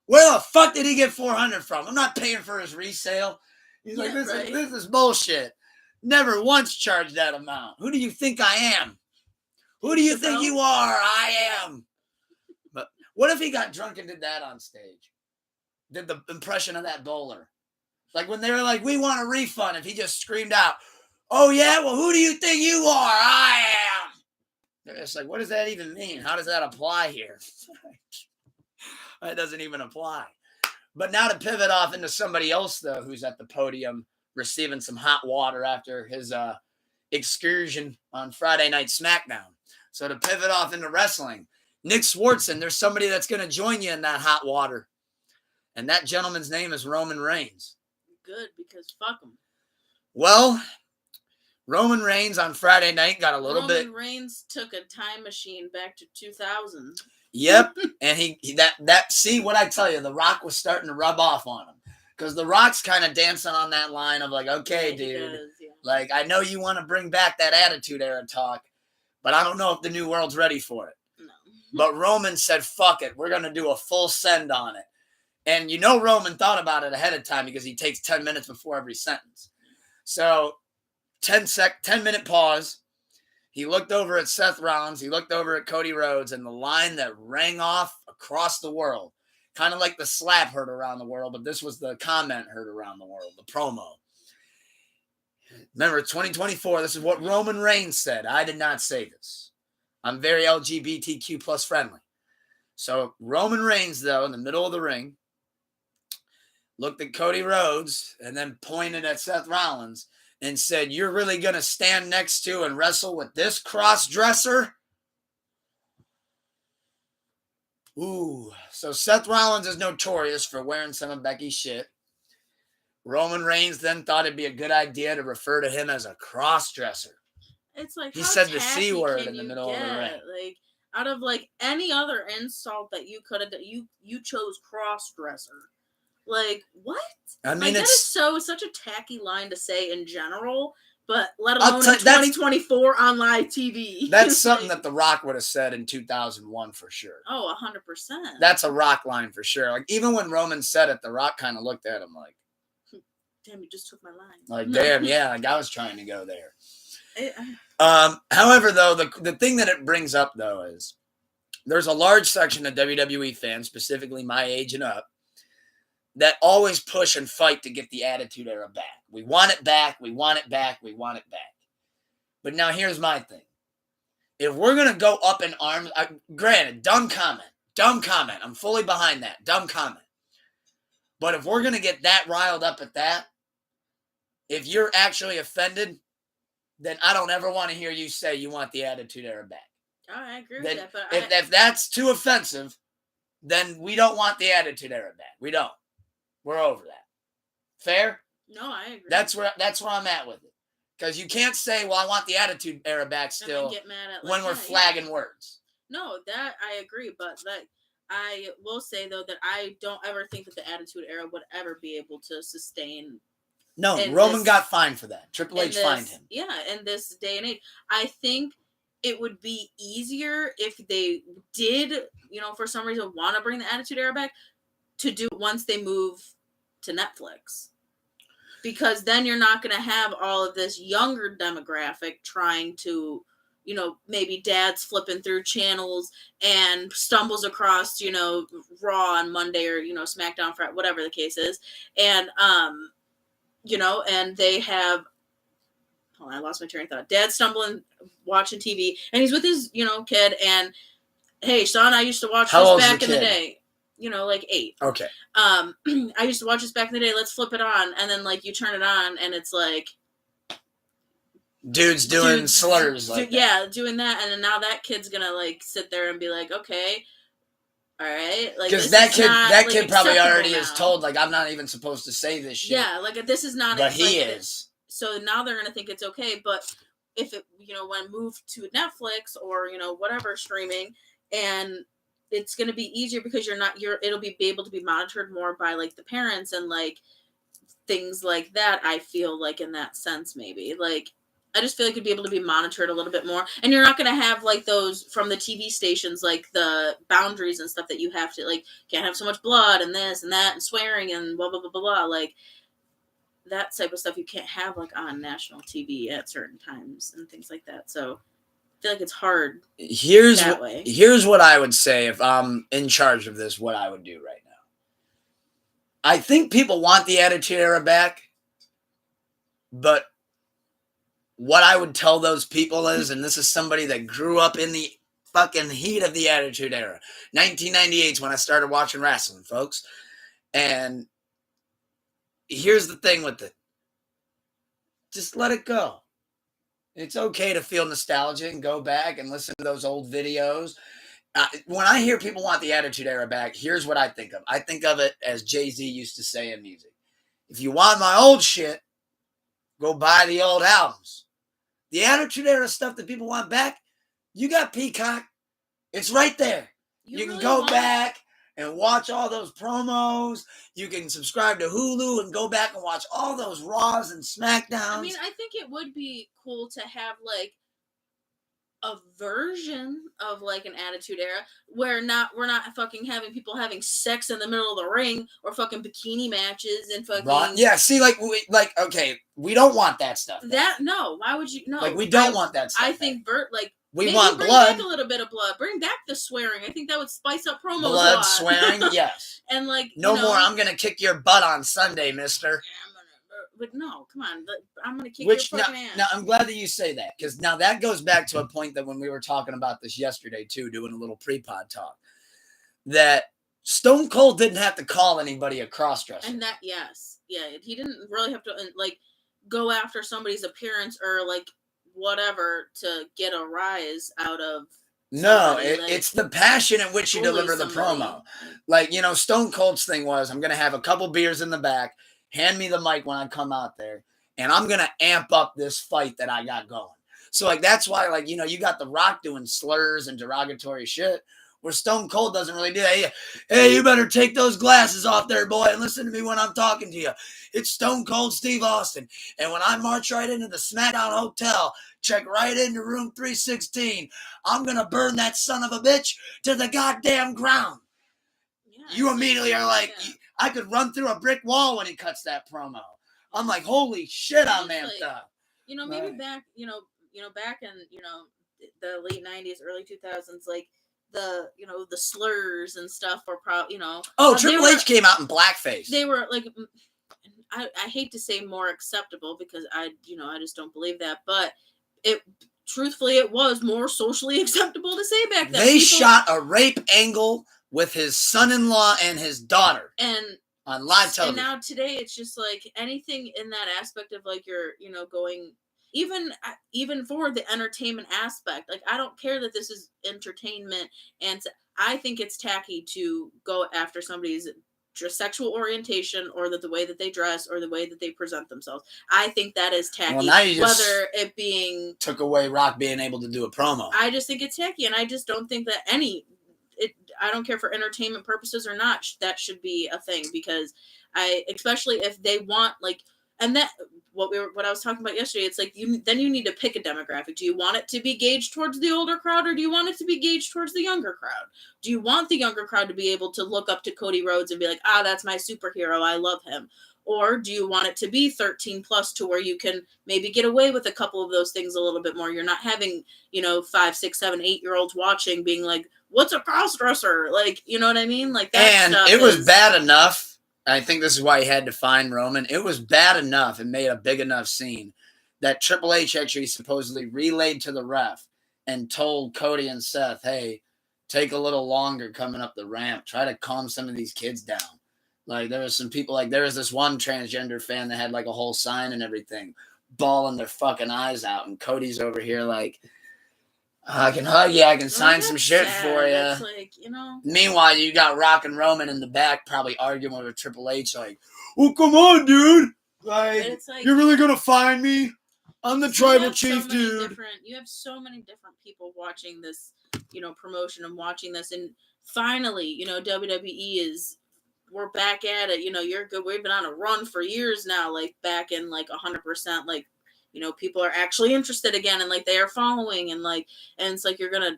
Where the fuck did he get $400 from? I'm not paying for his resale. He's like, this is bullshit. Never once charged that amount. Who do you think I am? Who do you think you are? I am. But what if he got drunk and did that on stage? Did the impression of that bowler. Like when they were like, we want a refund. If he just screamed out, oh yeah, well, who do you think you are? I am. They're just like, what does that even mean? How does that apply here? That doesn't even apply. But now to pivot off into somebody else, though, who's at the podium receiving some hot water after his excursion on Friday Night SmackDown. So to pivot off into wrestling, Nick Swardson, there's somebody that's going to join you in that hot water. And that gentleman's name is Roman Reigns. Good, because fuck him. Well, Roman Reigns on Friday night got a little bit. Roman Reigns took a time machine back to 2000. Yep, and he see what I tell you, The Rock was starting to rub off on him, because The Rock's kind of dancing on that line of like, okay, dude, like I know you want to bring back that Attitude Era talk, but I don't know if the new world's ready for it. No. But Roman said, "Fuck it, we're gonna do a full send on it," and you know Roman thought about it ahead of time because he takes 10 minutes before every sentence. So 10-minute pause. He looked over at Seth Rollins. He looked over at Cody Rhodes, and the line that rang off across the world, kind of like the slap heard around the world, but this was the comment heard around the world, the promo. Remember, 2024, this is what Roman Reigns said. I did not say this. I'm very LGBTQ plus friendly. So Roman Reigns, though, in the middle of the ring, looked at Cody Rhodes and then pointed at Seth Rollins and said, "You're really going to stand next to and wrestle with this cross-dresser?" Ooh. So Seth Rollins is notorious for wearing some of Becky's shit. Roman Reigns then thought it'd be a good idea to refer to him as a cross-dresser. It's like, he said the C word in the middle of the ring. Like, out of like any other insult that you could have done, you chose cross-dresser. Like, what? I mean, like, that is such a tacky line to say in general, but let alone in 2024 on live TV. That's something that The Rock would have said in 2001 for sure. Oh, 100%. That's a Rock line for sure. Like, even when Roman said it, The Rock kind of looked at him like, "Damn, you just took my line." Like, damn, yeah, like I was trying to go there. However, though, the thing that it brings up, though, is there's a large section of WWE fans, specifically my age and up, that always push and fight to get the Attitude Era back. We want it back. We want it back. We want it back. But now here's my thing. If we're going to go up in arms, granted, dumb comment. I'm fully behind that. Dumb comment. But if we're going to get that riled up at that, if you're actually offended, then I don't ever want to hear you say you want the Attitude Era back. Oh, I agree with that. But if that's too offensive, then we don't want the Attitude Era back. We don't. We're over that. Fair? No, I agree. That's where I'm at with it. Because you can't say, well, I want the Attitude Era back still get mad at, like, when we're flagging words. No, that I agree. But I will say, though, that I don't ever think that the Attitude Era would ever be able to sustain. No, Roman got fined for that. Triple H fined him. Yeah, in this day and age. I think it would be easier if they did, for some reason want to bring the Attitude Era back, to do once they move to Netflix. Because then you're not going to have all of this younger demographic trying to, maybe dad's flipping through channels and stumbles across, Raw on Monday or, SmackDown Friday, whatever the case is. And, and they have, hold on, I lost my train of thought. Dad's stumbling, watching TV, and he's with his, kid, and, hey, son, I used to watch this back in the day. Like 8. Okay. I used to watch this back in the day. Let's flip it on. And then, you turn it on, and it's like... Dudes doing slurs. Doing that. And then now that kid's going to, sit there and be like, okay, all right. Because that kid probably already is told, I'm not even supposed to say this shit. Yeah, this is not... But he is. So now they're going to think it's okay. But if it, when moved to Netflix or, whatever streaming, and... it's going to be easier because it'll be able to be monitored more by the parents and things like that. I feel in that sense, maybe I just feel it'd be able to be monitored a little bit more, and you're not going to have those from the TV stations, the boundaries and stuff that you have to can't have so much blood and this and that and swearing and blah, blah, blah, blah, blah. That type of stuff you can't have on national TV at certain times and things like that. So I feel it's hard that way. Here's what I would say if I'm in charge of this, what I would do right now. I think people want the Attitude Era back, but what I would tell those people is, and this is somebody that grew up in the fucking heat of the Attitude Era. 1998 is when I started watching wrestling, folks. And here's the thing with it. Just let it go. It's okay to feel nostalgic and go back and listen to those old videos. when I hear people want the Attitude Era back, here's what I think of. I think of it as Jay-Z used to say in music. If you want my old shit, go buy the old albums. The Attitude Era stuff that people want back, you got Peacock. It's right there. You can go back and watch all those promos. You can subscribe to Hulu and go back and watch all those Raws and SmackDowns. I mean, I think it would be cool to have, like, a version of, like, an Attitude Era where we're not fucking having people having sex in the middle of the ring or fucking bikini matches and fucking... Right. Yeah, see, okay, we don't want that stuff. No, why would you... No. Like, we don't want that stuff. I think, we want bring blood. Back a little bit of blood. Bring back the swearing. I think that would spice up promos blood, a lot. Swearing, yes. And, like, no more, I'm going to kick your butt on Sunday, mister. But no, come on. I'm going to kick your fucking ass. Now, I'm glad that you say that, because now that goes back to a point that when we were talking about this yesterday, too, doing a little pre-pod talk, that Stone Cold didn't have to call anybody a cross-dresser. And that, yes. Yeah, he didn't really have to, like, go after somebody's appearance or, like, whatever to get a rise out of somebody. No, it's the passion in which you deliver the promo. Like, Stone Cold's thing was, I'm going to have a couple beers in the back, hand me the mic when I come out there, and I'm going to amp up this fight that I got going. So, like, that's why, like, you got The Rock doing slurs and derogatory shit, where Stone Cold doesn't really do that. Hey, you better take those glasses off there, boy, and listen to me when I'm talking to you. It's Stone Cold Steve Austin. And when I march right into the SmackDown Hotel, check right into room 316, I'm going to burn that son of a bitch to the goddamn ground. Yeah, you immediately are like, yeah. I could run through a brick wall when he cuts that promo. I'm like, holy shit, I'm amped up. Maybe right. Back, back in, the late 90s, early 2000s, like, the slurs and stuff were probably, Triple H came out in blackface. They were, like, I hate to say more acceptable because I just don't believe that, but truthfully, it was more socially acceptable to say back then. They shot a rape angle with his son-in-law and his daughter on live television. And now today, it's just like anything in that aspect of, like, you're, going, even for the entertainment aspect, like, I don't care that this is entertainment, and I think it's tacky to go after somebody's sexual orientation or the way that they dress or the way that they present themselves. I think that is tacky. Well, now you just whether it being took away Rock being able to do a promo. I just think it's tacky, and I just don't think that I don't care for entertainment purposes or not, that should be a thing, because especially if they want, like, and that what I was talking about yesterday, it's like then you need to pick a demographic. Do you want it to be gauged towards the older crowd, or do you want it to be gauged towards the younger crowd? Do you want the younger crowd to be able to look up to Cody Rhodes and be like, that's my superhero, I love him? Or do you want it to be 13 plus to where you can maybe get away with a couple of those things a little bit more? You're not having, 5, 6, 7, 8-year-olds watching being like, what's a crossdresser? Like, you know what I mean? Like that. And stuff it was bad enough. I think this is why he had to find Roman. It was bad enough and made a big enough scene that Triple H actually supposedly relayed to the ref and told Cody and Seth, hey, take a little longer coming up the ramp. Try to calm some of these kids down. Like, there was some people, like, there was this one transgender fan that had, like, a whole sign and everything, bawling their fucking eyes out. And Cody's over here like, I can hug you. I can sign some shit for you. It's like, Meanwhile, you got Rock and Roman in the back probably arguing with Triple H like, oh, come on, dude. Like, you're really going to find me? I'm the tribal chief, dude. You have so many different people watching this, promotion and watching this. And finally, WWE we're back at it. You're good. We've been on a run for years now, like back in like 100%, like, people are actually interested again, and like they are following, and it's like you're gonna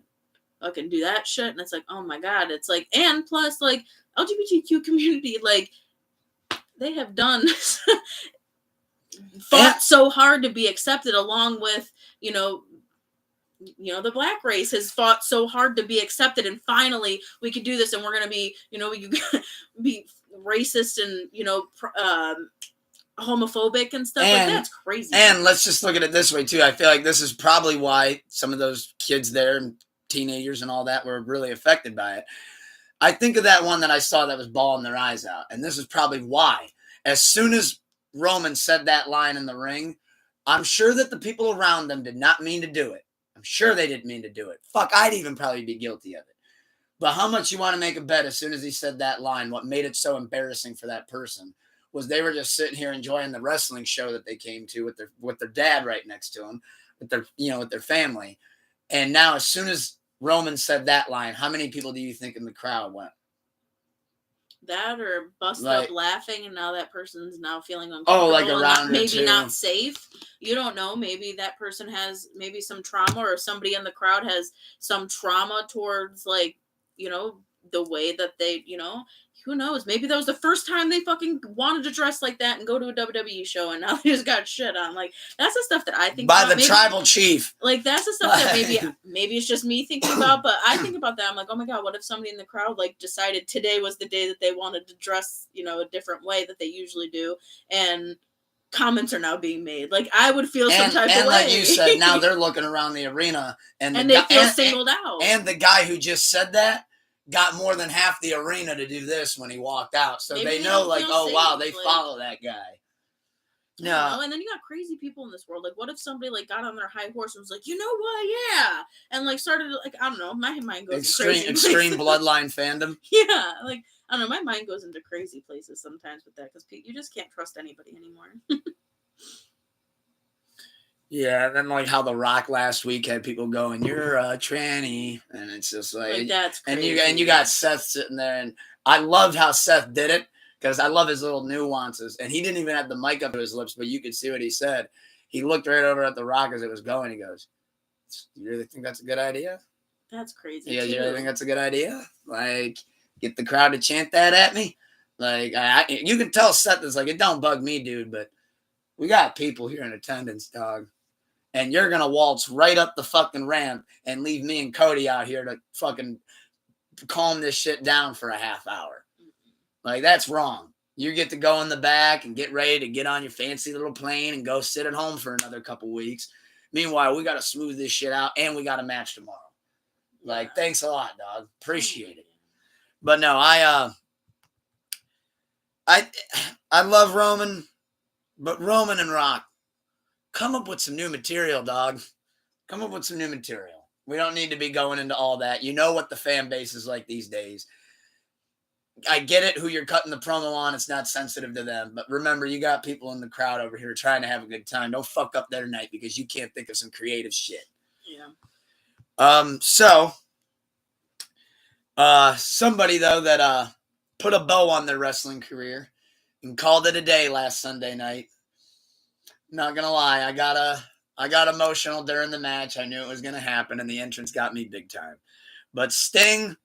fucking do that shit, and it's like, oh my god, it's like, and plus like LGBTQ community, like they have done fought so hard to be accepted, along with the black race has fought so hard to be accepted, and finally we could do this, and we're gonna be we could be racist and homophobic and stuff, like that's crazy. And let's just look at it this way too. I feel like this is probably why some of those kids there and teenagers and all that were really affected by it. I think of that one that I saw that was bawling their eyes out, and this is probably why. As soon as Roman said that line in the ring, I'm sure that the people around them did not mean to do it. I'm sure they didn't mean to do it. Fuck, I'd even probably be guilty of it. But how much you want to make a bet as soon as he said that line, what made it so embarrassing for that person was they were just sitting here enjoying the wrestling show that they came to with their dad right next to them, with their family. And now as soon as Roman said that line, how many people do you think in the crowd went? That or bust Like- up laughing, and now that person's now feeling Oh, uncomfortable. like and around her maybe too. not safe. You don't know. Maybe that person has maybe some trauma, or somebody in the crowd has some trauma towards, like, you know, the way that they, you know, who knows? Maybe that was the first time they fucking wanted to dress like that and go to a WWE show, and now they just got shit on. Like, that's the stuff that I think By about. the Maybe, tribal chief. like, that's the stuff that maybe it's just me thinking about, but I think about that. I'm like, oh my god, what if somebody in the crowd like decided today was the day that they wanted to dress, you know, a different way that they usually do, and comments are now being made. Like, I would feel some type of way. And like you said, now they're looking around the arena and they feel singled out. And the guy who just said that got more than half the arena to do this when he walked out. So Maybe they they know, don't like, feel oh safe, wow, they like- follow that guy. No, and then you got crazy people in this world. Like, what if somebody like got on their high horse and was like, you know what, yeah, and like started, like, I don't know, my mind goes extreme crazy bloodline fandom. Yeah, like, I don't know, my mind goes into crazy places sometimes with that because you just can't trust anybody anymore. Yeah, and then like how The Rock last week had people going, "You're a tranny," and it's just like that's crazy. and you got Seth sitting there, and I loved how Seth did it because I love his little nuances, and he didn't even have the mic up to his lips, but you could see what he said. He looked right over at The Rock as it was going. He goes, "You really think that's a good idea?" That's crazy. Yeah, too. you really think that's a good idea? Like, get the crowd to chant that at me? Like, you can tell Seth is like, it don't bug me, dude, but we got people here in attendance, dog. And you're going to waltz right up the fucking ramp and leave me and Cody out here to fucking calm this shit down for a half hour. Like, that's wrong. You get to go in the back and get ready to get on your fancy little plane and go sit at home for another couple weeks. Meanwhile, we got to smooth this shit out, and we got a match tomorrow. Like, thanks a lot, dog. Appreciate it. But no, I love Roman, but Roman and Rock, come up with some new material, dog. Come up with some new material. We don't need to be going into all that. You know what the fan base is like these days. I get it who you're cutting the promo on. It's not sensitive to them. But remember, you got people in the crowd over here trying to have a good time. Don't fuck up their night because you can't think of some creative shit. Yeah. Somebody, though, that put a bow on their wrestling career and called it a day last Sunday night. Not gonna lie, I got emotional during the match. I knew it was gonna happen, and the entrance got me big time. But Sting,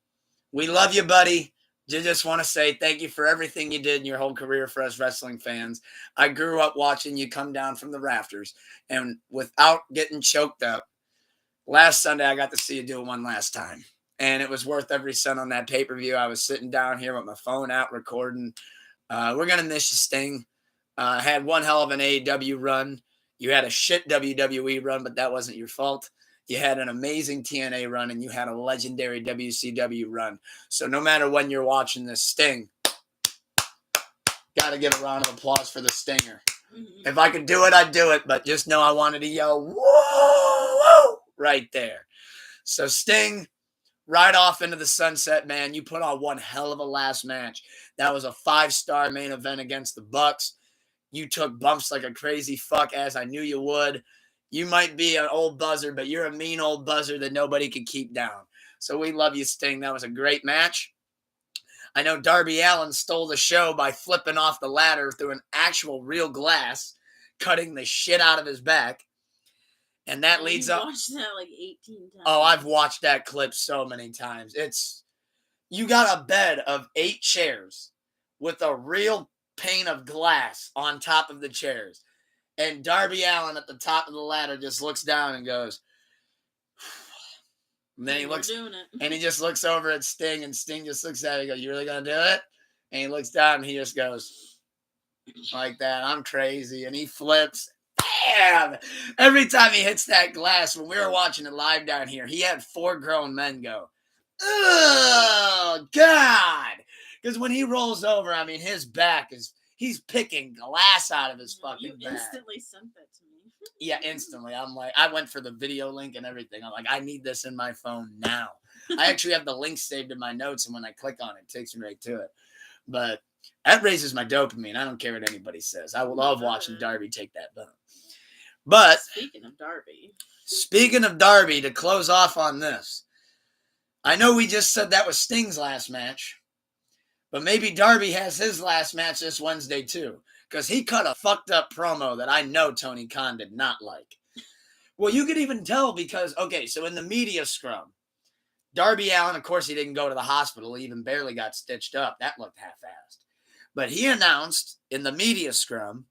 we love you, buddy. Just want to say thank you for everything you did in your whole career for us wrestling fans. I grew up watching you come down from the rafters, and without getting choked up, last Sunday I got to see you do it one last time, and it was worth every cent on that pay-per-view. I was sitting down here with my phone out recording. We're gonna miss you, Sting. Had one hell of an AEW run. You had a shit WWE run, but that wasn't your fault. You had an amazing TNA run, and you had a legendary WCW run. So no matter when you're watching this, Sting, got to give a round of applause for the Stinger. Mm-hmm. If I could do it, I'd do it, but just know I wanted to yell, whoa, whoa, right there. So Sting, right off into the sunset, man. You put on one hell of a last match. That was a 5-star main event against the Bucks. You took bumps like a crazy fuck, as I knew you would. You might be an old buzzer, but you're a mean old buzzer that nobody can keep down. So we love you, Sting. That was a great match. I know Darby Allin stole the show by flipping off the ladder through an actual real glass, cutting the shit out of his back. And that leads up. I've watched that like 18 times. Oh, I've watched that clip so many times. You got a bed of 8 chairs with a real pane of glass on top of the chairs. And Darby Allin at the top of the ladder just looks down and goes, and then he looks, and he just looks over at Sting, and Sting just looks at him and goes, "You really gonna do it?" And he looks down and he just goes like that. I'm crazy. And he flips. Bam! Every time he hits that glass, when we were watching it live down here, he had 4 grown men go, "Oh, God." Because when he rolls over, I mean, his back is, he's picking glass out of his fucking back. You instantly sent that to me. Yeah, instantly. I'm like, I went for the video link and everything. I'm like, I need this in my phone now. I actually have the link saved in my notes, and when I click on it, it takes me right to it. But that raises my dopamine. I don't care what anybody says. I love watching Darby take that bump. But speaking of Darby, to close off on this, I know we just said that was Sting's last match, but maybe Darby has his last match this Wednesday too, because he cut a fucked up promo that I know Tony Khan did not like. Well, you could even tell because, okay, so in the media scrum, Darby Allin, of course, he didn't go to the hospital. He even barely got stitched up. That looked half-assed. But he announced in the media scrum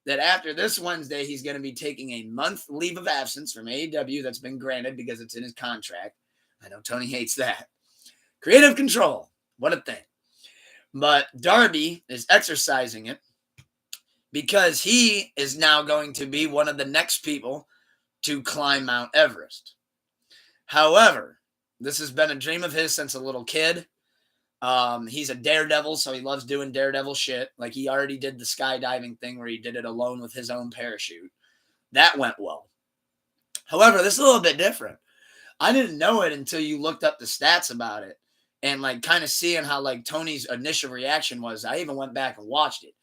that after this Wednesday, he's going to be taking a month leave of absence from AEW that's been granted because it's in his contract. I know Tony hates that. Creative control. What a thing. But Darby is exercising it because he is now going to be one of the next people to climb Mount Everest. However, this has been a dream of his since a little kid. He's a daredevil, so he loves doing daredevil shit. Like, he already did the skydiving thing where he did it alone with his own parachute. That went well. However, this is a little bit different. I didn't know it until you looked up the stats about it. And, like, kind of seeing how, like, Tony's initial reaction was, I even went back and watched it.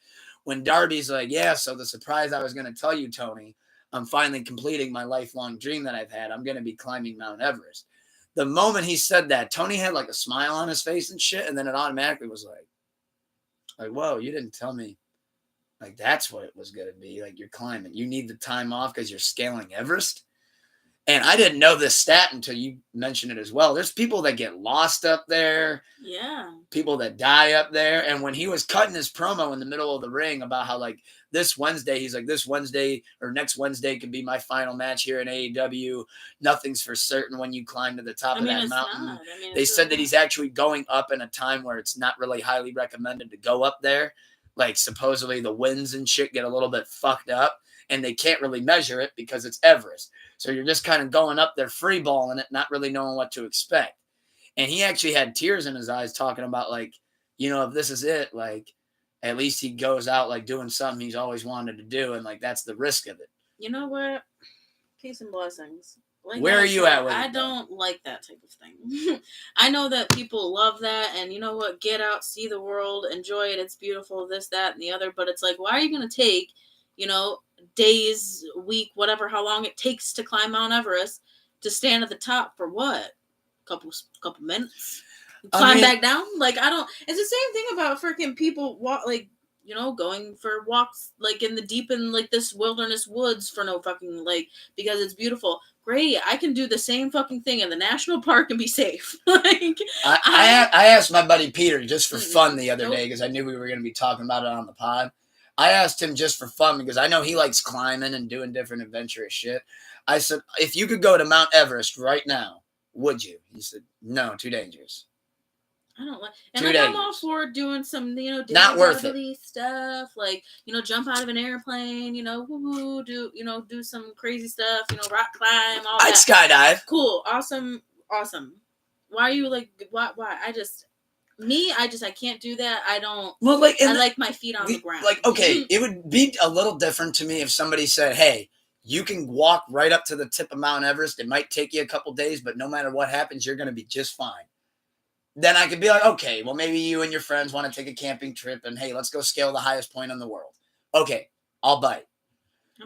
When Darby's like, yeah, so the surprise I was going to tell you, Tony, I'm finally completing my lifelong dream that I've had. I'm going to be climbing Mount Everest. The moment he said that, Tony had like a smile on his face and shit, and then it automatically was like, whoa, you didn't tell me. Like, that's what it was going to be. Like, you're climbing. You need the time off because you're scaling Everest. And I didn't know this stat until you mentioned it as well. There's people that get lost up there. Yeah. People that die up there. And when he was cutting his promo in the middle of the ring about how, like, this Wednesday, he's like, this Wednesday or next Wednesday could be my final match here in AEW. Nothing's for certain when you climb to the top of that mountain. They said that he's actually going up in a time where it's not really highly recommended to go up there. Like, supposedly the winds and shit get a little bit fucked up, and they can't really measure it because it's Everest. So you're just kind of going up there freeballing it, not really knowing what to expect. And he actually had tears in his eyes talking about, like, you know, if this is it, like, at least he goes out, like, doing something he's always wanted to do, and, like, that's the risk of it. You know what? Peace and blessings. Like, where are you at with it? I don't like that type of thing. I know that people love that, and you know what? Get out, see the world, enjoy it. It's beautiful, this, that, and the other. But it's like, why are you going to take, you know, days, week, whatever, how long it takes to climb Mount Everest, to stand at the top for what? Couple minutes? Climb back down? Like, I don't. It's the same thing about freaking people walk, like, you know, going for walks, like, in the deep in, like, this wilderness woods for no fucking, like, because it's beautiful. Great, I can do the same fucking thing in the national park and be safe. Like, I asked my buddy Peter just for fun the other day because I knew we were going to be talking about it on the pod. I asked him just for fun because I know he likes climbing and doing different adventurous shit. I said, if you could go to Mount Everest right now, would you? He said, no, too dangerous. I don't like, and like, I'm all for doing some, you know, not worth it stuff, like, you know, jump out of an airplane, you know, do some crazy stuff, you know, rock climb, all that. I'd skydive. Cool, awesome. Why are you like? Why? I can't do that. I don't. Well, like, I like my feet on the ground. Like, okay, it would be a little different to me if somebody said, "Hey, you can walk right up to the tip of Mount Everest. It might take you a couple days, but no matter what happens, you're going to be just fine." Then I could be like, okay, well, maybe you and your friends want to take a camping trip and, hey, let's go scale the highest point in the world. Okay, I'll bite.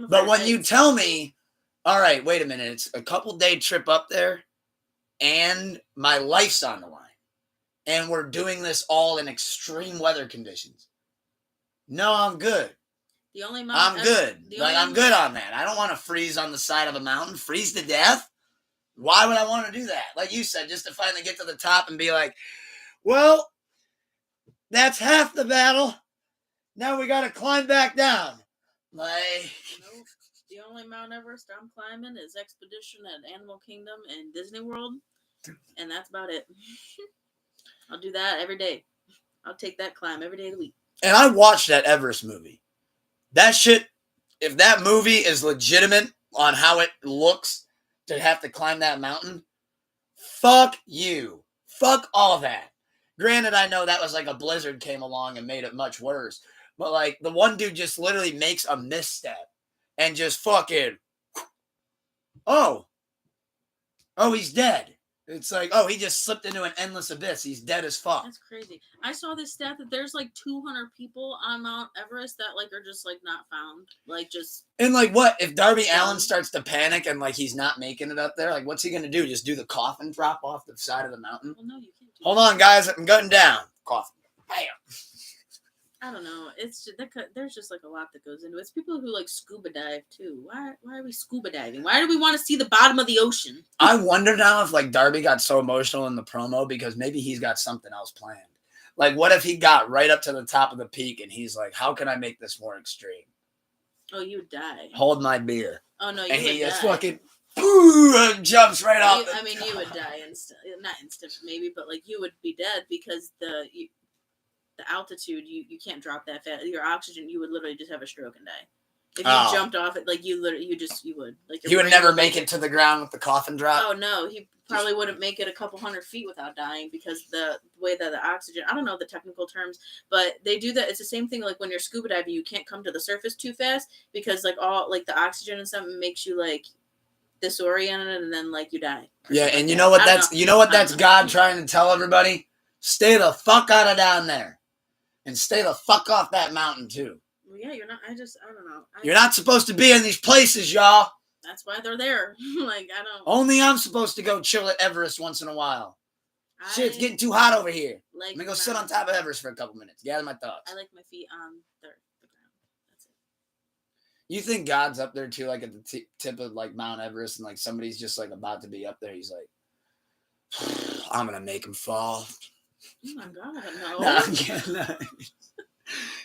But when you tell me, all right, wait a minute, it's a couple-day trip up there and my life's on the line and we're doing this all in extreme weather conditions. No, I'm good. I'm good. Like, I'm good on that. I don't want to freeze on the side of a mountain, freeze to death. Why would I want to do that? Like you said, just to finally get to the top and be like, well, that's half the battle. Now we got to climb back down. Like, nope. The only Mount Everest I'm climbing is Expedition at Animal Kingdom and Disney World. And that's about it. I'll do that every day. I'll take that climb every day of the week. And I watched that Everest movie. That shit, if that movie is legitimate on how it looks, to have to climb that mountain, fuck you. Fuck all that. Granted, I know that was like a blizzard came along and made it much worse. But like, the one dude just literally makes a misstep and just fucking oh, he's dead. It's like, oh, he just slipped into an endless abyss. He's dead as fuck. That's crazy. I saw this stat that there's like 200 people on Mount Everest that like are just like not found. Like just. And like what? If Darby Allin starts to panic and like he's not making it up there, like what's he gonna do? Just do the coffin drop off the side of the mountain? Well, no, you can't do Hold on, guys. I'm going down. Coffin. Bam. I don't know. It's just, there's just like a lot that goes into it. It's people who like scuba dive too. Why are we scuba diving? Why do we want to see the bottom of the ocean? I wonder now if like Darby got so emotional in the promo because maybe he's got something else planned. Like what if he got right up to the top of the peak and he's like, how can I make this more extreme? Oh, you would die. Hold my beer. Oh no, you and would he die. just fucking jumps right off. I mean, you would die not instant maybe, but like you would be dead because the altitude you can't drop that fast. Your oxygen, you would literally just have a stroke and die. If you jumped off it, like you would like. He would never make it to the ground with the coffin drop. Oh no, he probably wouldn't make it a couple hundred feet without dying because the way that the oxygen. I don't know the technical terms, but they do that. It's the same thing like when you're scuba diving, you can't come to the surface too fast because like all like the oxygen and stuff makes you like disoriented and then like you die. Yeah, and you know what that's God trying to tell everybody? Stay the fuck out of down there. And stay the fuck off that mountain, too. Well, yeah, you're not. I don't know. You're not supposed to be in these places, y'all. That's why they're there. Like, I don't. Only I'm supposed to go chill at Everest once in a while. Shit, it's getting too hot over here. Let me go sit on top of Everest for a couple minutes. Gather my thoughts. I like my feet on the ground. That's it. You think God's up there, too, like at the tip of, like, Mount Everest, and, like, somebody's just, like, about to be up there. He's like, I'm going to make him fall. Oh my God, no. No, I'm kidding.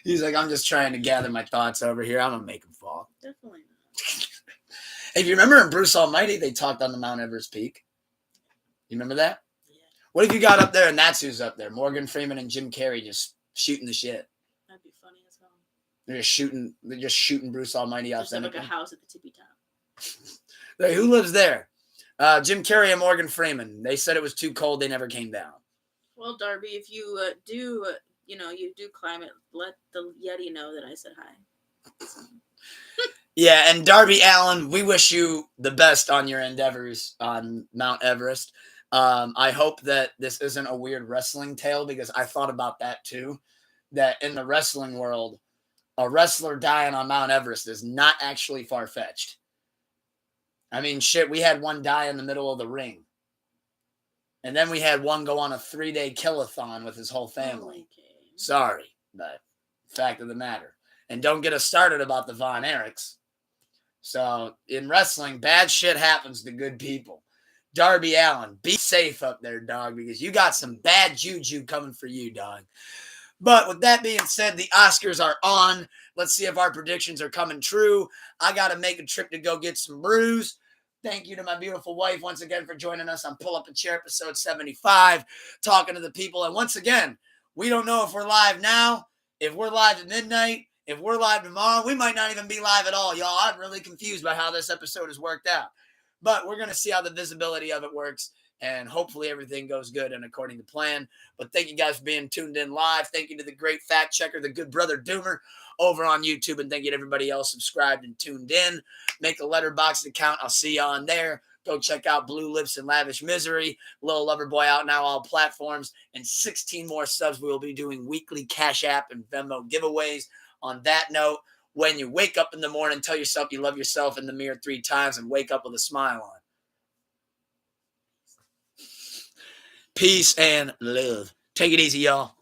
He's like, I'm just trying to gather my thoughts over here. I'm going to make him fall. Definitely not. If you remember in Bruce Almighty, they talked on the Mount Everest peak. You remember that? Yeah. What if you got up there and that's who's up there? Morgan Freeman and Jim Carrey just shooting the shit. That'd be funny as hell. They're just shooting Bruce Almighty off. Just like a house at the tippy top. Hey, who lives there? Jim Carrey and Morgan Freeman. They said it was too cold. They never came down. Well, Darby, if you do climb it, let the Yeti know that I said hi. Yeah, and Darby Allin, we wish you the best on your endeavors on Mount Everest. I hope that this isn't a weird wrestling tale because I thought about that too. That in the wrestling world, a wrestler dying on Mount Everest is not actually far-fetched. I mean, shit, we had one die in the middle of the ring. And then we had one go on a 3-day kill-a-thon with his whole family. Okay. Sorry, but fact of the matter. And don't get us started about the Von Erichs. So, in wrestling, bad shit happens to good people. Darby Allin, be safe up there, dog, because you got some bad juju coming for you, dog. But with that being said, the Oscars are on. Let's see if our predictions are coming true. I got to make a trip to go get some brews. Thank you to my beautiful wife once again for joining us on Pull Up a Chair episode 75, talking to the people. And once again, we don't know if we're live now, if we're live at midnight, if we're live tomorrow. We might not even be live at all, y'all. I'm really confused by how this episode has worked out. But we're going to see how the visibility of it works, and hopefully everything goes good and according to plan. But thank you guys for being tuned in live. Thank you to the great fact checker, the good brother Doomer, over on YouTube, and thank you to everybody else subscribed and tuned in. Make a Letterboxd account. I'll see you on there. Go check out Blue Lips and Lavish Misery. Little Lover Boy out now, all platforms. And 16 more subs. We will be doing weekly Cash App and Venmo giveaways. On that note, when you wake up in the morning, tell yourself you love yourself in the mirror 3 times and wake up with a smile on. Peace and love. Take it easy, y'all.